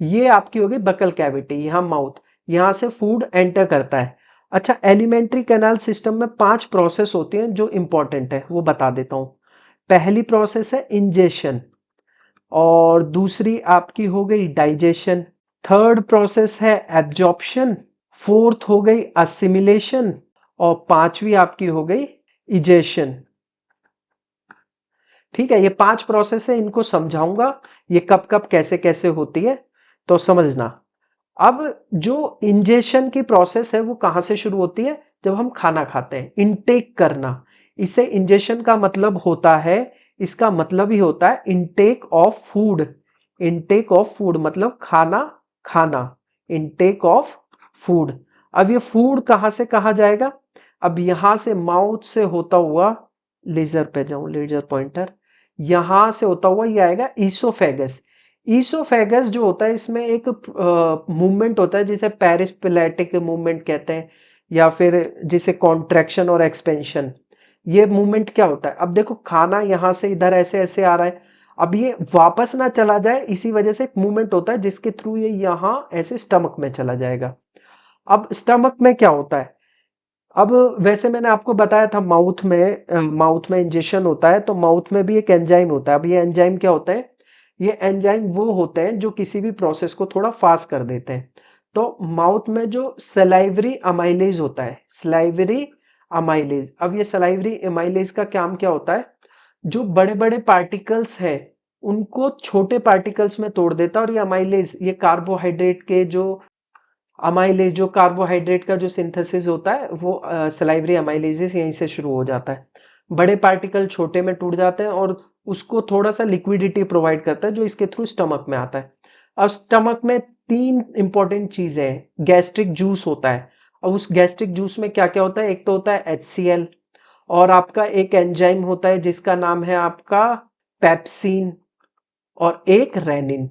ये आपकी होगी बकल कैविटी, यहाँ माउथ, यहाँ से फूड एंटर करता है। अच्छा, एलिमेंट्री कैनाल सिस्टम में 5 प्रोसेस होती हैं जो इंपॉर्टेंट है, वो बता देता हूं। पहली प्रोसेस है इंजेशन, और दूसरी आपकी हो गई डाइजेशन, थर्ड प्रोसेस है एब्जॉर्प्शन, फोर्थ हो गई असिमिलेशन, और पांचवी आपकी हो गई इजेशन। ठीक है, ये 5 प्रोसेस है, इनको समझाऊंगा ये कब कब कैसे कैसे होती है, तो समझना। अब जो इंजेशन की प्रोसेस है वो कहां से शुरू होती है? जब हम खाना खाते हैं, इनटेक करना। इसे इंजेशन का मतलब होता है, इसका मतलब ही होता है intake of food. Intake of food मतलब खाना खाना, इनटेक ऑफ फूड। अब ये फूड कहां से कहा जाएगा? अब यहां से माउथ से होता हुआ, लेजर पे जाऊं, लेजर पॉइंटर, यहां से होता हुआ ये आएगा ईसोफेगस। ईसोफेगस जो होता है इसमें एक मूवमेंट होता है जिसे पेरिस्पिलेटिक मूवमेंट कहते हैं, या फिर जिसे कॉन्ट्रैक्शन और एक्सपेंशन। ये मूवमेंट क्या होता है? अब देखो खाना यहां से इधर ऐसे ऐसे आ रहा है, अब ये वापस ना चला जाए, इसी वजह से एक मूवमेंट होता है जिसके थ्रू ये यहां ऐसे स्टमक में चला जाएगा। अब स्टमक में क्या होता है? अब वैसे मैंने आपको बताया था माउथ में इंजेक्शन होता है, तो माउथ में भी एक एंजाइम होता है। अब ये एंजाइम क्या होता है? ये एंजाइम वो होते हैं जो किसी भी प्रोसेस को थोड़ा फास्ट कर देते हैं। तो माउथ में जो सलाइवरी अमाइलेज होता है, सलाइवरी अमाइलेज, अब ये सलाइवरी अमाइलेज का काम क्या होता है? जो बड़े बड़े पार्टिकल्स है उनको छोटे पार्टिकल्स में तोड़ देता है, और ये अमाइलेज, ये कार्बोहाइड्रेट के जो अमाइलेज, जो कार्बोहाइड्रेट का जो सिंथेसिस होता है वो सलाइवरी अमाइलेजेस यहीं से शुरू हो जाता है। बड़े पार्टिकल छोटे में टूट जाते हैं और उसको थोड़ा सा लिक्विडिटी प्रोवाइड करता है जो इसके थ्रू स्टमक में आता है। अब स्टमक में 3 इंपॉर्टेंट चीजें हैं। गैस्ट्रिक जूस होता है, और उस गैस्ट्रिक जूस में क्या क्या होता है? एक तो होता है HCl, और आपका एक एंजाइम होता है जिसका नाम है आपका पेप्सिन, और एक रेनिन।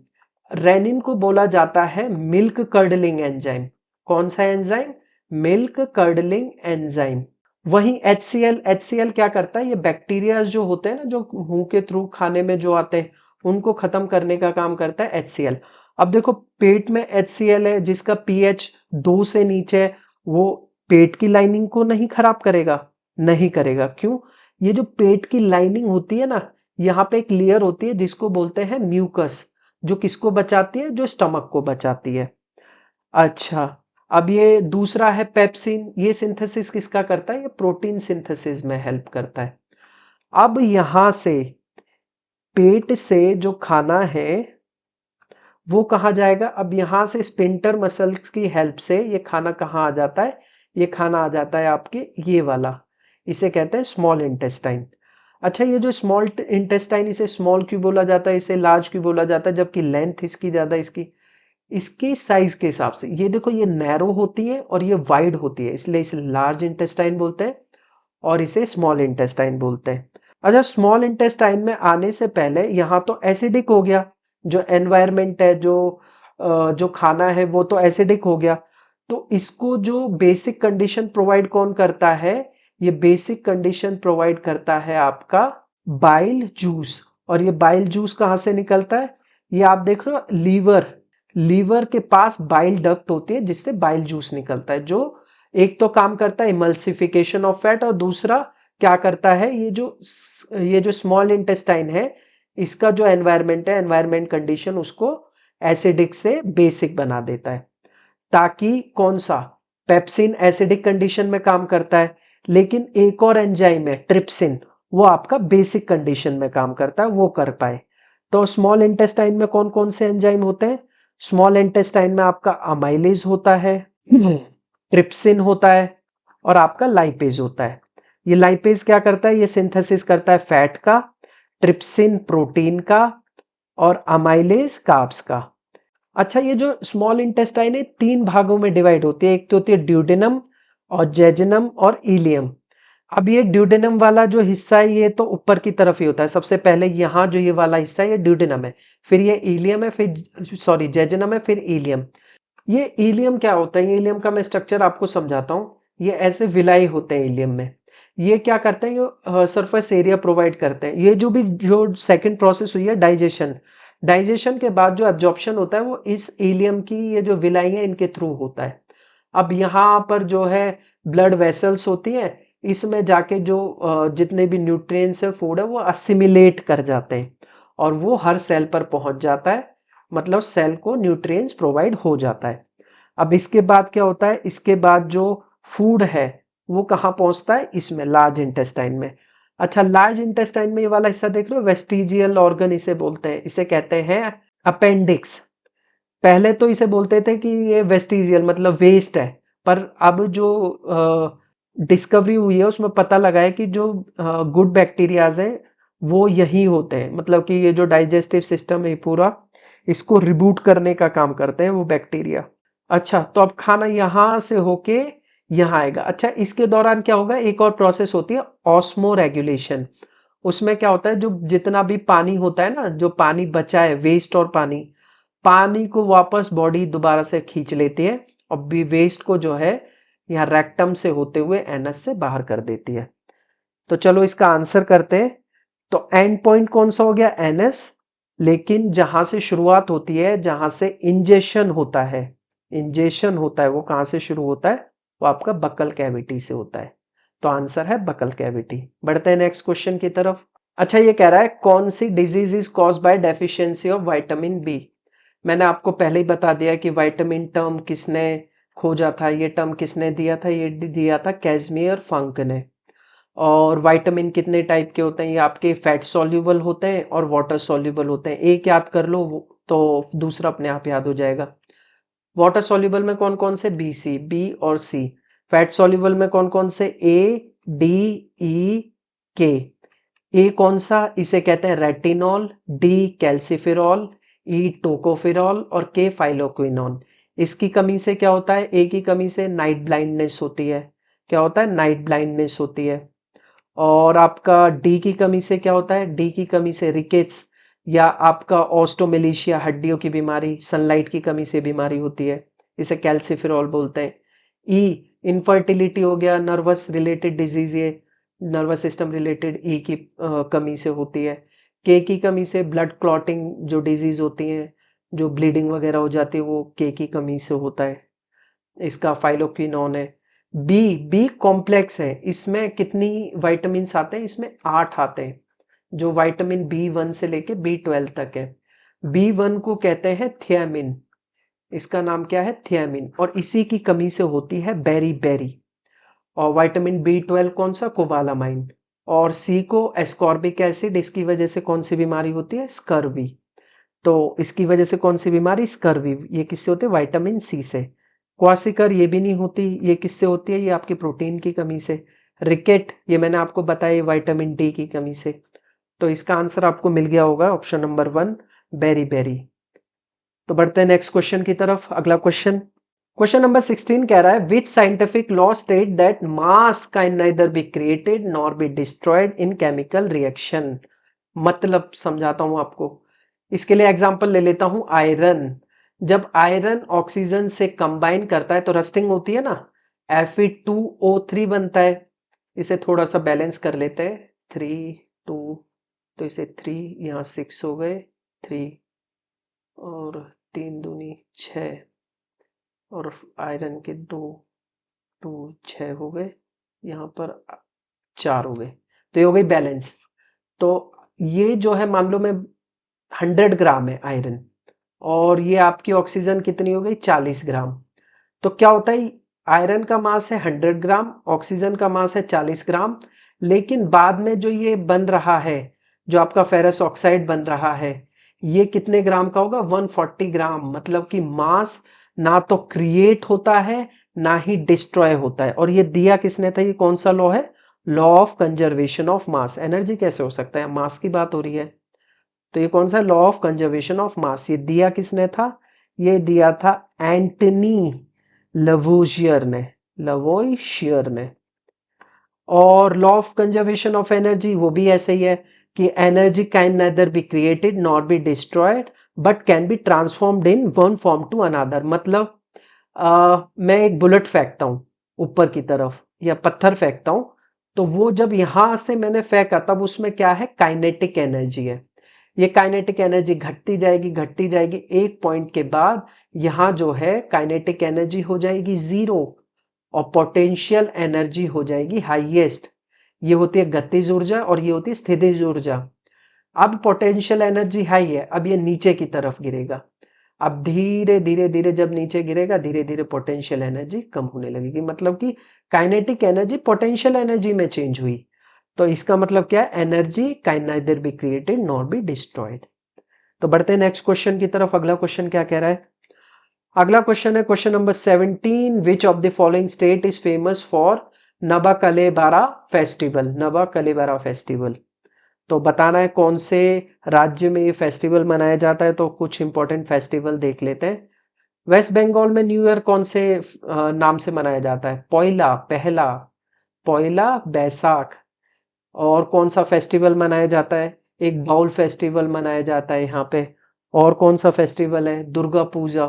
रेनिन को बोला जाता है मिल्क कर्डलिंग एंजाइम। कौन सा एंजाइम? Milk curdling enzyme. वहीं HCl क्या करता है? ये बैक्टीरिया जो होते हैं ना, जो मुंह के थ्रू खाने में जो आते हैं, उनको खत्म करने का काम करता है HCl। अब देखो पेट में HCl है जिसका pH 2 से नीचे है, वो पेट की लाइनिंग को नहीं खराब करेगा? नहीं करेगा। क्यों? ये जो पेट की लाइनिंग होती है ना, यहाँ पे एक लेयर होती है जिसको बोलते हैं म्यूकस, जो किसको बचाती है? जो स्टमक को बचाती है। अच्छा, अब ये दूसरा है पेप्सिन, ये सिंथेसिस किसका करता है? ये प्रोटीन सिंथेसिस में हेल्प करता है। अब यहां से पेट से जो खाना है वो कहाँ जाएगा? अब यहां से स्पिंटर मसल्स की हेल्प से ये खाना कहाँ आ जाता है? ये खाना आ जाता है आपके ये वाला, इसे कहते हैं स्मॉल इंटेस्टाइन। अच्छा, ये जो स्मॉल इंटेस्टाइन, इसे स्मॉल क्यों बोला जाता है, इसे लार्ज क्यों बोला जाता है, जबकि लेंथ इसकी ज्यादा, इसकी साइज के हिसाब से। ये देखो, ये नैरो होती है और ये वाइड होती है, इसलिए इसे लार्ज इंटेस्टाइन बोलते हैं और इसे स्मॉल इंटेस्टाइन बोलते हैं। अच्छा, स्मॉल इंटेस्टाइन में आने से पहले यहाँ तो एसिडिक हो गया, जो एनवायरमेंट है, जो खाना है वो तो एसिडिक हो गया। तो इसको जो बेसिक कंडीशन प्रोवाइड कौन करता है? ये बेसिक कंडीशन प्रोवाइड करता है आपका बाइल जूस। और ये बाइल जूस कहाँ से निकलता है? ये आप देख रहे हो, लीवर, लीवर के पास बाइल डक्ट होती है जिससे बाइल जूस निकलता है, जो एक तो काम करता है इमल्सिफिकेशन ऑफ फैट, और दूसरा क्या करता है? ये जो स्मॉल इंटेस्टाइन है, इसका जो एनवायरमेंट है, एनवायरमेंट कंडीशन उसको एसिडिक से बेसिक बना देता है, ताकि कौन सा? पेप्सिन एसिडिक कंडीशन में काम करता है, लेकिन एक और एंजाइम है ट्रिप्सिन, वो आपका बेसिक कंडीशन में काम करता है, वो कर पाए। तो स्मॉल इंटेस्टाइन में कौन कौन से एंजाइम होते हैं? स्मॉल इंटेस्टाइन में आपका अमाइलेज होता है, ट्रिप्सिन होता है, और आपका लाइपेज होता है। ये लाइपेज क्या करता है? ये सिंथेसिस करता है फैट का, ट्रिप्सिन प्रोटीन का, और अमाइलेज कार्ब्स का। अच्छा, ये जो स्मॉल इंटेस्टाइन है 3 भागों में डिवाइड होती है। एक तो होती है ड्यूडेनम, और जेजुनम, और इलियम। अब ये ड्यूडेनम वाला जो हिस्सा है ये तो ऊपर की तरफ ही होता है। सबसे पहले यहाँ जो ये वाला हिस्सा है ये ड्यूडेनम है, फिर ये इलियम है, फिर सॉरी जेजुनम है, फिर इलियम। ये इलियम क्या होता है? ये इलियम का मैं स्ट्रक्चर आपको समझाता हूँ। ये ऐसे विलाई होते हैं इलियम में। ये क्या करते हैं, ये सरफेस एरिया प्रोवाइड करते हैं। ये जो सेकंड प्रोसेस हुई है डाइजेशन, डाइजेशन के बाद जो एब्जॉर्प्शन होता है वो इस इलियम की ये जो विलाई है इनके थ्रू होता है। अब यहाँ पर जो है ब्लड वेसल्स होती हैं, इसमें जाके जो जितने भी न्यूट्रिएंट्स है फूड है वो असिमिलेट कर जाते हैं और वो हर सेल पर पहुंच जाता है, मतलब सेल को न्यूट्रिएंट्स प्रोवाइड हो जाता है। अब इसके बाद क्या होता है, इसके बाद जो फूड है वो कहाँ पहुंचता है, इसमें लार्ज इंटेस्टाइन में। अच्छा, लार्ज इंटेस्टाइन में ये वाला हिस्सा देख रहे हो, वेस्टिजियल ऑर्गन इसे बोलते हैं, इसे कहते हैं अपेंडिक्स। पहले तो इसे बोलते थे कि ये वेस्टिजियल मतलब वेस्ट है, पर अब जो डिस्कवरी हुई है उसमें पता लगा है कि जो गुड बैक्टीरियाज हैं वो यही होते हैं, मतलब कि ये जो डाइजेस्टिव सिस्टम है पूरा इसको रिबूट करने का काम करते हैं वो बैक्टीरिया। अच्छा, तो अब खाना यहां से होके यहाँ आएगा। अच्छा, इसके दौरान क्या होगा, एक और प्रोसेस होती है ऑस्मो रेगुलेशन। उसमें क्या होता है, जो जितना भी पानी होता है ना, जो पानी बचा है वेस्ट और पानी, पानी को वापस बॉडी दोबारा से खींच लेती है और भी वेस्ट को जो है यहाँ रेक्टम से होते हुए एनस से बाहर कर देती है। तो चलो इसका आंसर करते हैं। तो एंड पॉइंट कौन सा हो गया, एनएस, लेकिन जहां से शुरुआत होती है, जहां से इंजेशन होता है, इंजेशन होता है वो कहां से शुरू होता है, वो आपका बकल कैविटी से होता है। तो आंसर है बकल कैविटी। बढ़ते हैं नेक्स्ट क्वेश्चन की तरफ। अच्छा, ये कह रहा है कौन सी disease is caused by deficiency of vitamin B. मैंने आपको पहले ही बता दिया कि विटामिन टर्म किसने खोजा था, ये टर्म किसने दिया था, ये दिया था कैज़मियर फंक ने। और विटामिन कितने टाइप के होते हैं, ये आपके फैट सॉल्युबल होते हैं और वाटर सॉल्युबल होते हैं। एक याद कर लो तो दूसरा अपने आप याद हो जाएगा। वाटर सॉल्युबल में कौन कौन से, बी सी, बी और सी। फैट सॉल्युबल में कौन कौन से, ए डी ई के। ए कौन सा, इसे कहते हैं retinol, D calciferol, E tocopherol और के फाइलोक्विनोन। इसकी कमी से क्या होता है, ए की कमी से नाइट ब्लाइंडनेस होती है। क्या होता है, नाइट ब्लाइंडनेस होती है। और आपका डी की कमी से क्या होता है, डी की कमी से रिकेट्स या आपका ऑस्टोमेलिशिया हड्डियों की बीमारी, सनलाइट की कमी से बीमारी होती है, इसे कैल्सिफेरॉल बोलते हैं। ई इनफर्टिलिटी हो गया, नर्वस रिलेटेड डिजीज, ये नर्वस सिस्टम रिलेटेड ई की कमी से होती है। के की कमी से ब्लड क्लॉटिंग जो डिजीज होती हैं, जो ब्लीडिंग वगैरह हो जाती है, वो के की कमी से होता है, इसका फाइलोक्विनोन है। बी, बी कॉम्प्लेक्स है, इसमें कितनी विटामिन आते हैं, इसमें 8 आते हैं, जो विटामिन बी 1 से लेके बी 12 तक है। बी 1 को कहते हैं थियामिन, इसका नाम क्या है, थियामिन, और इसी की कमी से होती है बेरी बेरी। और विटामिन बी 12 कौन सा, कोबालामाइन। और सी को एस्कॉर्बिक एसिड, इसकी वजह से कौन सी बीमारी होती है, स्कर्वी। तो इसकी वजह से कौन सी बीमारी, स्कर्वी, ये किससे होती है, विटामिन सी से। क्वासिकर ये भी नहीं होती, ये किससे होती है, ये आपकी प्रोटीन की कमी से। रिकेट ये मैंने आपको बताया विटामिन डी की कमी से। तो इसका आंसर आपको मिल गया होगा ऑप्शन नंबर 1, बेरी बेरी। तो बढ़ते हैं नेक्स्ट क्वेश्चन की तरफ। अगला क्वेश्चन, क्वेश्चन नंबर 16 कह रहा है which scientific law state that mass can neither be created nor be destroyed in chemical reaction. मतलब समझाता हूं आपको, इसके लिए एग्जांपल ले लेता हूं, आयरन। जब आयरन ऑक्सीजन से कंबाइन करता है तो रस्टिंग होती है ना, Fe2O3 बनता है। इसे थोड़ा सा बैलेंस कर लेते हैं, 3 2, तो इसे 3 यहाँ 6 हो गए, 3 और 3 दूनी 6, और आयरन के 2 2 6 हो गए, यहाँ पर 4 हो गए, तो ये हो गई बैलेंस। तो ये जो है मान लो मैं 100 ग्राम है आयरन, और ये आपकी ऑक्सीजन कितनी हो गई, 40 ग्राम। तो क्या होता है, आयरन का मास है 100 ग्राम, ऑक्सीजन का मास है 40 ग्राम, लेकिन बाद में जो ये बन रहा है, जो आपका फेरस ऑक्साइड बन रहा है, ये कितने ग्राम का होगा, 140 ग्राम। मतलब कि मास ना तो क्रिएट होता है ना ही डिस्ट्रॉय होता है। और ये दिया किसने था, ये कौन सा लॉ है, law of conservation of mass. Energy कैसे हो सकता है, मास की बात हो रही है, तो ये कौन सा, law of conservation of mass. ये दिया किसने था, ये दिया था एंटनी लवोजियर ने, लवोइशियर ने। और law of conservation of energy वो भी ऐसे ही है कि energy can neither be created nor be destroyed but can be transformed in one form to another. मतलब मैं एक बुलेट फेंकता हूं ऊपर की तरफ या पत्थर फेंकता हूं, तो वो जब यहां से मैंने फेंका तब उसमें क्या है, काइनेटिक एनर्जी है। ये काइनेटिक एनर्जी घटती जाएगी, एक पॉइंट के बाद यहां जो है काइनेटिक एनर्जी हो जाएगी जीरो और पोटेंशियल एनर्जी हो जाएगी हाईएस्ट। ये होती है गतिज ऊर्जा और ये होती है स्थितिज ऊर्जा। अब पोटेंशियल एनर्जी हाई है, अब ये नीचे की तरफ गिरेगा। अब धीरे धीरे धीरे जब नीचे गिरेगा धीरे धीरे पोटेंशियल एनर्जी कम होने लगेगी, मतलब कि काइनेटिक एनर्जी पोटेंशियल एनर्जी में चेंज हुई। तो इसका मतलब क्या है, energy can neither be created nor be destroyed. तो बढ़ते हैं नेक्स्ट क्वेश्चन की तरफ। अगला क्वेश्चन क्या कह रहा है, अगला क्वेश्चन है question number 17, which of the following state is famous for नबा कलेबारा फेस्टिवल। नबा कलेबारा फेस्टिवल, तो बताना है कौन से राज्य में ये फेस्टिवल मनाया जाता है। तो कुछ इंपॉर्टेंट फेस्टिवल देख लेते हैं। वेस्ट बंगाल में न्यू ईयर कौन से नाम से मनाया जाता है, पहला पहला बैसाख। और कौन सा फेस्टिवल मनाया जाता है, एक बाउल फेस्टिवल मनाया जाता है यहाँ पे। और कौन सा फेस्टिवल है, दुर्गा पूजा।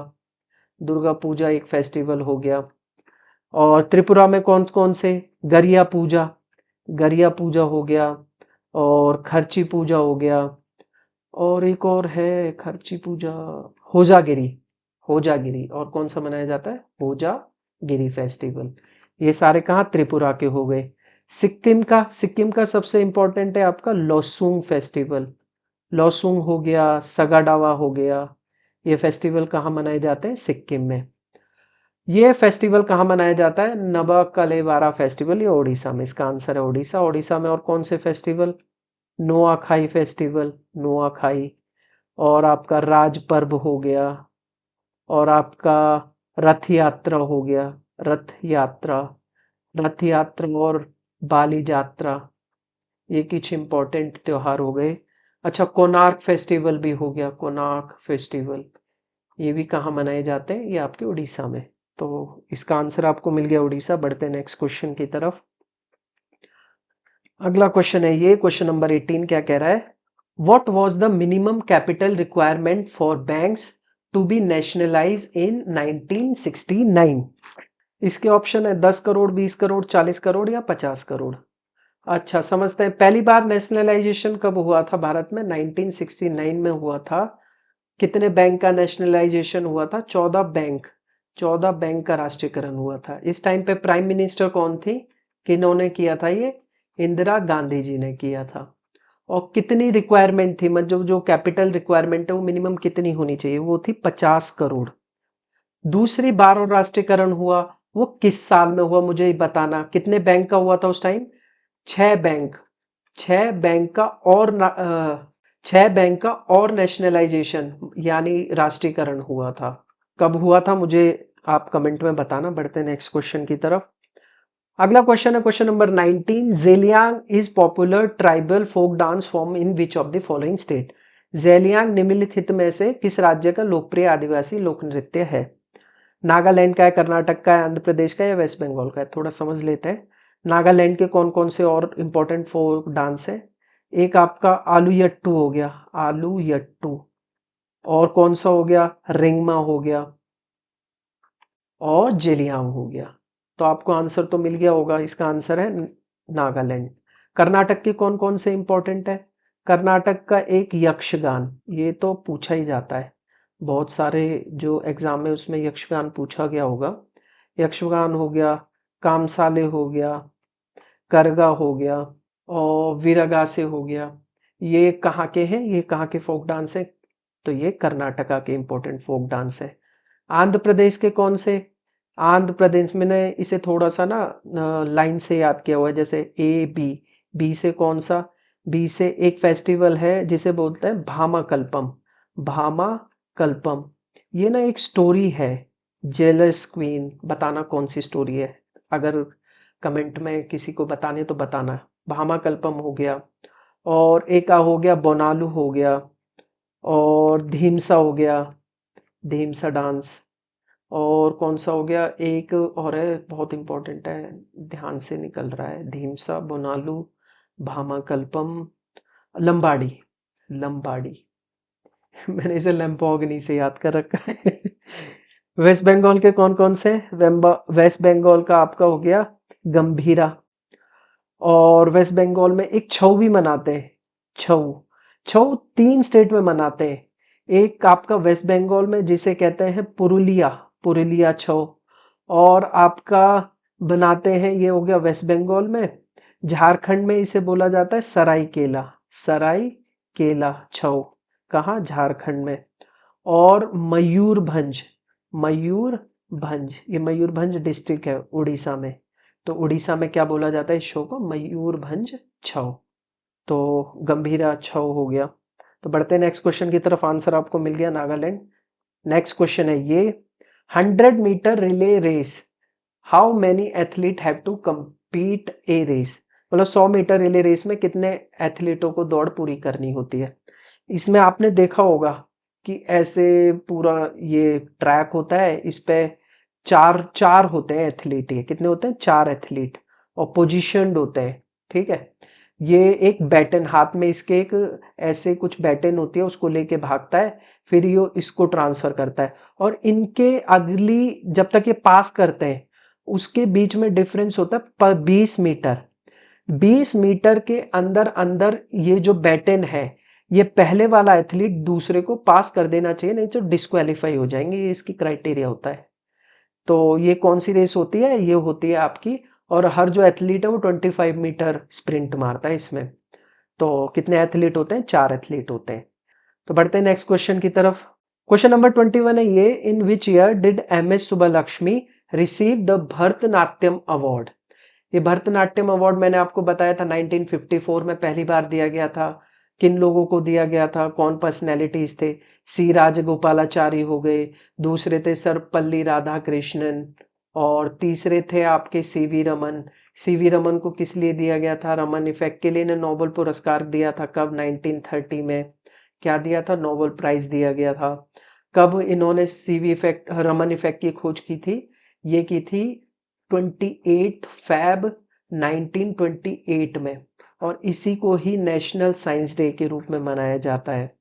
दुर्गा पूजा एक फेस्टिवल हो गया। और त्रिपुरा में कौन कौन से, गरिया पूजा, गरिया पूजा हो गया। और खर्ची पूजा हो गया। और एक और है खर्ची पूजा, होजागिरी। होजागिरी, और कौन सा मनाया जाता है, होजागिरी फेस्टिवल। ये सारे कहाँ, त्रिपुरा के हो गए। सिक्किम का सबसे इंपॉर्टेंट है आपका लोसूंग फेस्टिवल। लोसूंग हो गया, सगाडावा हो गया। ये फेस्टिवल कहाँ मनाए जाते हैं, सिक्किम में। ये फेस्टिवल कहाँ मनाया जाता है, नबा कलेवारा फेस्टिवल, ये ओडिशा में। इसका आंसर है ओडिशा। ओडिशा में और कौन से फेस्टिवल, नोआखाई फेस्टिवल, नोआखाई। और आपका राज पर्व हो गया। और आपका रथ यात्रा हो गया, रथ यात्रा। रथ यात्रा और बाली यात्रा, ये कुछ इंपॉर्टेंट त्योहार हो गए। अच्छा, कोणार्क फेस्टिवल भी हो गया, कोणार्क फेस्टिवल। ये भी कहाँ मनाए जाते हैं, ये आपके उड़ीसा में। तो इसका आंसर आपको मिल गया उड़ीसा। बढ़ते हैं नेक्स्ट क्वेश्चन की तरफ। अगला क्वेश्चन है ये क्वेश्चन नंबर 18, क्या कह रहा है, what was the minimum capital requirement for banks to be nationalise in 1969। इसके ऑप्शन है 10 करोड़, 20 करोड़, 40 करोड़ या 50 करोड़। अच्छा, समझते हैं पहली बार नेशनलाइजेशन कब हुआ था भारत में, 1969 में हुआ था। कितने बैंक का नेशनलाइजेशन हुआ था, 14 बैंक। 14 बैंक का राष्ट्रीयकरण हुआ था। इस टाइम पे प्राइम मिनिस्टर कौन थी, किन्होंने किया था, ये इंदिरा गांधी जी ने किया था। और कितनी रिक्वायरमेंट थी, मतलब जो कैपिटल रिक्वायरमेंट है वो मिनिमम कितनी होनी चाहिए, वो थी 50 करोड़। दूसरी बार और राष्ट्रीयकरण हुआ वो किस साल में हुआ, मुझे बताना। कितने बैंक का हुआ था उस टाइम, 6 बैंक। 6 बैंक का और 6 बैंक का और नेशनलाइजेशन यानी राष्ट्रीयकरण हुआ था। कब हुआ था मुझे आप कमेंट में बताना। बढ़ते हैं नेक्स्ट क्वेश्चन की तरफ। अगला क्वेश्चन है question number 19, Zeliang is popular tribal folk dance form in which of the following state. Zeliang निम्नलिखित में से किस राज्य का लोकप्रिय आदिवासी लोक नृत्य है। नागालैंड का है, कर्नाटक का है, आंध्र प्रदेश का है या वेस्ट बंगाल का है। थोड़ा समझ लेते हैं नागालैंड के कौन कौन से और इंपॉर्टेंट फोक डांस है। एक आपका आलू यट्टू हो गया, आलू यट्टू। और कौन सा हो गया, रिंगमा हो गया। और जेलियांग हो गया। तो आपको आंसर तो मिल गया होगा, इसका आंसर है नागालैंड। कर्नाटक के कौन कौन से इंपॉर्टेंट है, कर्नाटक का एक यक्षगान, ये तो पूछा ही जाता है बहुत सारे जो एग्जाम में, उसमें यक्षगान पूछा गया होगा। यक्षगान हो गया, कामसाले हो गया, करगा हो गया और वीरगासे हो गया। ये कहाँ के हैं, ये कहाँ के फोक डांस है, तो ये कर्नाटका के इंपॉर्टेंट फोक डांस है। आंध्र प्रदेश के कौन से, आंध्र प्रदेश में ने इसे थोड़ा सा ना लाइन से याद किया हुआ है, जैसे ए बी। बी से कौन सा, बी से एक फेस्टिवल है जिसे बोलते हैं भामा कल्पम। भामा कल्पम, ये ना एक स्टोरी है, जेलस क्वीन। बताना कौन सी स्टोरी है, अगर कमेंट में किसी को बताने तो बताना। भामा कल्पम हो गया। और एक हो गया बोनालू हो गया। और धीमसा हो गया, धीमसा डांस। और कौन सा हो गया, एक और है बहुत इंपॉर्टेंट है, ध्यान से निकल रहा है, धीमसा, बोनालू, भामाकल्पम, लंबाड़ी। लंबाड़ी मैंने इसे लंबोगनी से याद कर रखा है। वेस्ट बंगाल के कौन कौन से, वेस्ट बंगाल का आपका हो गया गंभीरा। और वेस्ट बंगाल में एक छऊ भी मनाते हैं। छऊ, छऊ 3 स्टेट में मनाते हैं। एक आपका वेस्ट बंगाल में जिसे कहते हैं पुरुलिया, पुरुलिया छऊ, और आपका बनाते हैं, ये हो गया वेस्ट बंगाल में। झारखंड में इसे बोला जाता है सरायकेला, सरायकेला छऊ, कहाँ, झारखंड में। और मयूरभंज, मयूरभंज, ये मयूरभंज डिस्ट्रिक्ट है उड़ीसा में। तो उड़ीसा में क्या बोला जाता है इस शो को, मयूरभंज छऊ। तो गंभीरा छऊ हो गया। तो बढ़ते हैं नेक्स्ट क्वेश्चन की तरफ, आंसर आपको मिल गया नागालैंड। नेक्स्ट क्वेश्चन है ये, 100 metre relay race, how many athlete have to compete a race, मतलब 100 मीटर रिले रेस में कितने एथलीटों को दौड़ पूरी करनी होती है। इसमें आपने देखा होगा कि ऐसे पूरा ये ट्रैक होता है, इस पे चार चार होते हैं एथलीट, ये कितने होते हैं, 4 एथलीट, और पोजीशनड होते हैं, ठीक है। ये एक बैटन हाथ में, इसके एक ऐसे कुछ बैटन होती है, उसको लेके भागता है, फिर ये इसको ट्रांसफर करता है, और इनके अगली जब तक ये पास करते हैं उसके बीच में डिफरेंस होता है पर 20 मीटर। 20 मीटर के अंदर अंदर ये जो बैटन है, ये पहले वाला एथलीट दूसरे को पास कर देना चाहिए, नहीं तो डिस्क्वालीफाई हो जाएंगे, ये इसकी क्राइटेरिया होता है। तो ये कौन सी रेस होती है, ये होती है आपकी, और हर जो एथलीट है वो 25 मीटर स्प्रिंट मारता है इसमें। तो कितने एथलीट होते हैं, 4 एथलीट होते हैं। तो बढ़ते हैं नेक्स्ट क्वेश्चन की तरफ। क्वेश्चन नंबर 21 है ये, in which year did MS Subbulakshmi receive the Bharatanatyam award. ये भरतनाट्यम अवार्ड मैंने आपको बताया था 1954 में पहली बार दिया गया था। किन लोगों को दिया गया था, कौन पर्सनैलिटीज थे, सी राजगोपालाचारी हो गए, दूसरे थे सर्वपल्ली राधाकृष्णन, और तीसरे थे आपके सीवी रमन। सीवी रमन को किस लिए दिया गया था, रमन इफेक्ट के लिए इन्हें नोबेल पुरस्कार दिया था, कब, 1930 में। क्या दिया था, नोबेल प्राइज दिया गया था। कब इन्होंने सीवी इफेक्ट, रमन इफेक्ट की खोज की थी, ये की थी 28 फैब 1928 में, और इसी को ही नेशनल साइंस डे के रूप में मनाया जाता है।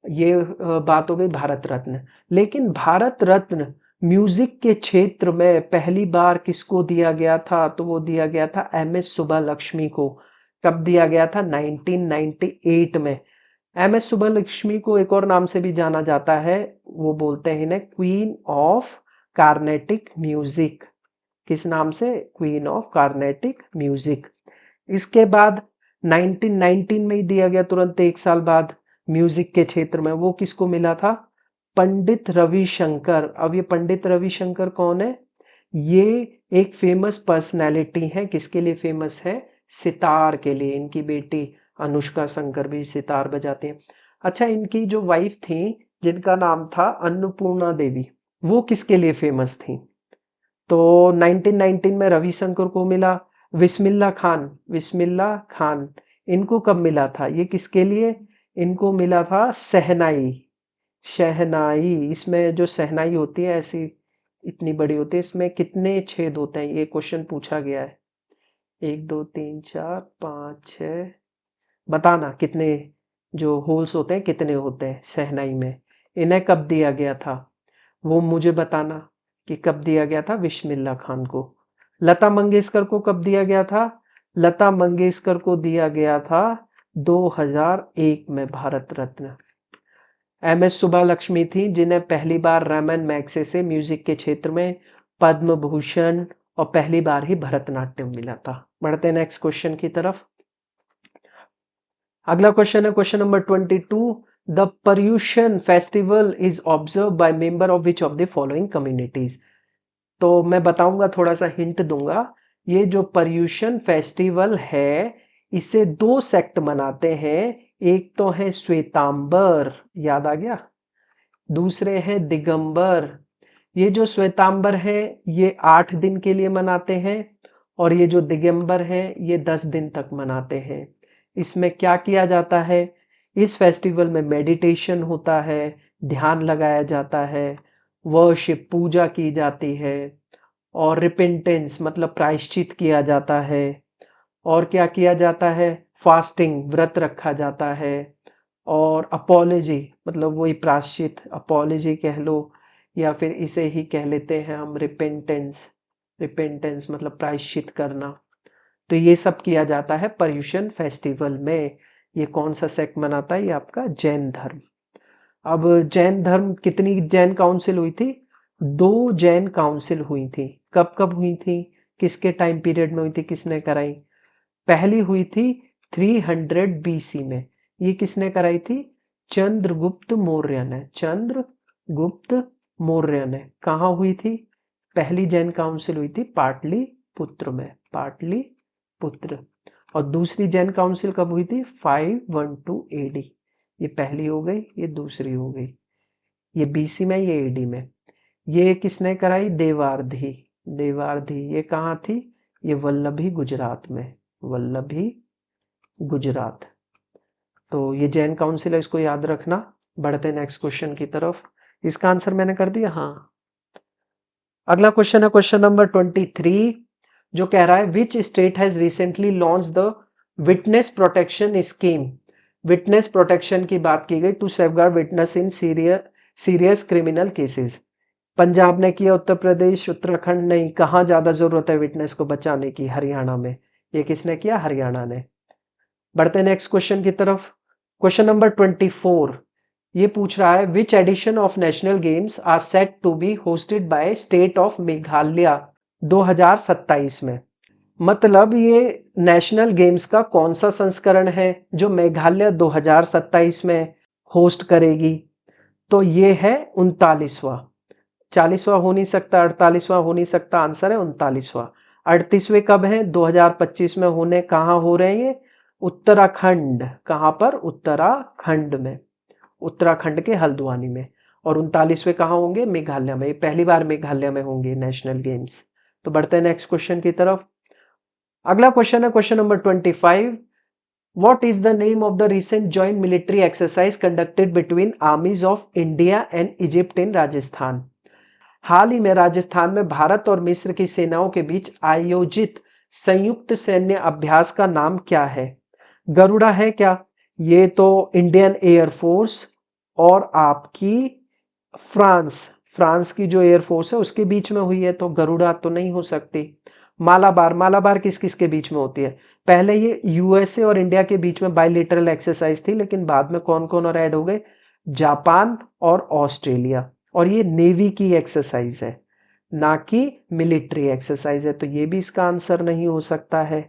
ये बात हो गई भारत रत्न। लेकिन भारत रत्न म्यूजिक के क्षेत्र में पहली बार किसको दिया गया था, तो वो दिया गया था MS सुब्बालक्ष्मी को। कब दिया गया था, 1998 में। MS सुब्बालक्ष्मी को एक और नाम से भी जाना जाता है, वो बोलते हैं इन्हें क्वीन ऑफ कार्नेटिक म्यूजिक। किस नाम से, क्वीन ऑफ कार्नेटिक म्यूजिक। इसके बाद 1919 में ही दिया गया, तुरंत 1 साल बाद, म्यूजिक के क्षेत्र में। वो किसको मिला था, पंडित रविशंकर। अब ये पंडित रविशंकर कौन है, ये एक फेमस पर्सनैलिटी है। किसके लिए फेमस है, सितार के लिए। इनकी बेटी अनुष्का शंकर भी सितार बजाती हैं। अच्छा, इनकी जो वाइफ थी जिनका नाम था अन्नपूर्णा देवी, वो किसके लिए फेमस थी, तो 1919 में रविशंकर को मिला। बिस्मिल्लाह खान, बिस्मिल्लाह खान, इनको कब मिला था, ये किसके लिए, इनको मिला था शहनाई, शहनाई। इसमें जो शहनाई होती है ऐसी इतनी बड़ी होती है, इसमें कितने छेद होते हैं, ये क्वेश्चन पूछा गया है। 1 2 3 4 5 6, बताना कितने जो होल्स होते हैं कितने होते हैं शहनाई में। इन्हें कब दिया गया था, वो मुझे बताना कि कब दिया गया था बिस्मिल्लाह खान को। लता मंगेशकर को कब दिया गया था, लता मंगेशकर को दिया गया था 2001 में भारत रत्न। MS सुब्बालक्ष्मी थी जिन्हें पहली बार रमन मैग्से से म्यूजिक के क्षेत्र में पद्म भूषण और पहली बार ही भरतनाट्यम मिला था। बढ़ते हैं नेक्स्ट क्वेश्चन की तरफ। अगला क्वेश्चन है question number 22, the Paryushan festival is observe by member of which of the following communities. तो मैं बताऊंगा, थोड़ा सा हिंट दूंगा। ये जो पर्यूषण फेस्टिवल है इसे 2 सेक्ट मनाते हैं। एक तो है श्वेतांबर, याद आ गया, दूसरे हैं दिगंबर। ये जो श्वेतांबर है ये 8 दिन के लिए मनाते हैं, और ये जो दिगंबर है ये 10 दिन तक मनाते हैं। इसमें क्या किया जाता है, इस फेस्टिवल में मेडिटेशन होता है, ध्यान लगाया जाता है, वर्शिप पूजा की जाती है, और रिपेंटेंस मतलब प्रायश्चित किया जाता है, और क्या किया जाता है, फास्टिंग व्रत रखा जाता है, और अपॉलॉजी मतलब वही प्रायश्चित, अपॉलॉजी कह लो, या फिर इसे ही कह लेते हैं हम रिपेंटेंस। रिपेंटेंस मतलब प्रायश्चित करना। तो ये सब किया जाता है पर्यूषण फेस्टिवल में। ये कौन सा सेक्ट मनाता है? ये आपका जैन धर्म। अब जैन धर्म, कितनी जैन काउंसिल हुई थी? 2 जैन काउंसिल हुई थी। कब कब हुई थी? किसके टाइम पीरियड में हुई थी? किसने कराई? पहली हुई थी 300 बीसी में। ये किसने कराई थी? चंद्रगुप्त मौर्य ने। चंद्रगुप्त मौर्य ने। कहाँ हुई थी? पहली जैन काउंसिल हुई थी पाटलिपुत्र में। पाटलिपुत्र। और दूसरी जैन काउंसिल कब हुई थी? 512 एडी। ये पहली हो गई, ये दूसरी हो गई। ये बीसी में, ये एडी में। ये किसने कराई? देवार्धी। देवार्धी ये कहाँ थी? ये वल्लभी गुजरात में। वल्लभी गुजरात। तो ये जैन काउंसिल है, इसको याद रखना। बढ़ते नेक्स्ट क्वेश्चन की तरफ। इसका आंसर मैंने कर दिया। हाँ, अगला क्वेश्चन है क्वेश्चन नंबर 23, जो कह रहा है which state has recently launch the witness protection scheme. Witness protection की बात की गई to safeguard witness in serious criminal cases. Punjab ने किया, उत्तर प्रदेश, उत्तराखंड नहीं। कहाँ ज्यादा जरूरत है विटनेस को बचाने की? हरियाणा में। ये किसने किया? हरियाणा ने। बढ़ते नेक्स्ट क्वेश्चन की तरफ। क्वेश्चन नंबर 24 ये पूछ रहा है which edition of national games are set to be hosted by state of Meghalaya 2027 में। मतलब ये नेशनल गेम्स का कौन सा संस्करण है जो मेघालय 2027 में होस्ट करेगी? तो ये है 39वां। 40वां हो नहीं सकता, 48वां हो नहीं सकता। आंसर है 39वां। 38वें कब है? 2025 में होने। कहाँ हो रहे हैं ये? उत्तराखंड। कहाँ पर? उत्तराखंड में। उत्तराखंड के हल्द्वानी में। और 39वें कहाँ होंगे? मेघालय में। पहली बार मेघालय में होंगे नेशनल गेम्स। तो बढ़ते हैं नेक्स्ट क्वेश्चन की तरफ। अगला क्वेश्चन है question number 25, What is the name of the recent joint military exercise conducted between armies of India and Egypt in Rajasthan? हाल ही में राजस्थान में भारत और मिस्र की सेनाओं के बीच आयोजित संयुक्त सैन्य अभ्यास का नाम क्या है? गरुड़ा है क्या? ये तो इंडियन एयरफोर्स और आपकी फ्रांस की जो एयरफोर्स है उसके बीच में हुई है, तो गरुड़ा तो नहीं हो सकती। मालाबार, मालाबार किस किस के बीच में होती है? पहले ये यूएसए और इंडिया के बीच में बायलेटरल एक्सरसाइज थी, लेकिन बाद में कौन कौन और ऐड हो गए? जापान और ऑस्ट्रेलिया। और ये नेवी की एक्सरसाइज है, ना कि मिलिट्री एक्सरसाइज है, तो ये भी इसका आंसर नहीं हो सकता है।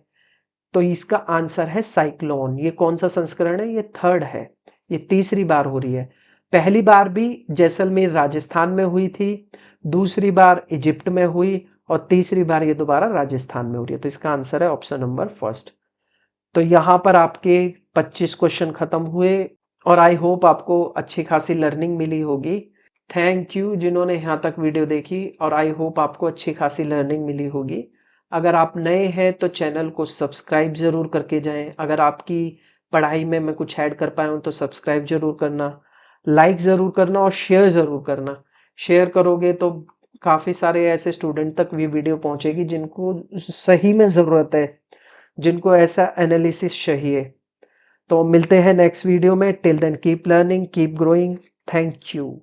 तो इसका आंसर है साइक्लोन। ये कौन सा संस्करण है? ये 3rd है। ये तीसरी बार हो रही है। पहली बार भी जैसलमेर राजस्थान में हुई थी, दूसरी बार इजिप्ट में हुई, और तीसरी बार ये दोबारा राजस्थान में हो रही है। तो इसका आंसर है ऑप्शन नंबर 1। तो यहां पर आपके 25 क्वेश्चन खत्म हुए और आई होप आपको अच्छी खासी लर्निंग मिली होगी। थैंक यू जिन्होंने यहाँ तक वीडियो देखी, और आई होप आपको अच्छी खासी लर्निंग मिली होगी। अगर आप नए हैं तो चैनल को सब्सक्राइब जरूर करके जाएं। अगर आपकी पढ़ाई में मैं कुछ ऐड कर पाया हूं तो सब्सक्राइब जरूर करना, लाइक जरूर करना और शेयर जरूर करना। शेयर करोगे तो काफी सारे ऐसे स्टूडेंट तक भी वीडियो पहुंचेगी जिनको सही में जरूरत है, जिनको ऐसा एनालिसिस चाहिए। तो मिलते हैं नेक्स्ट वीडियो में। Till then keep learning, keep growing. Thank you.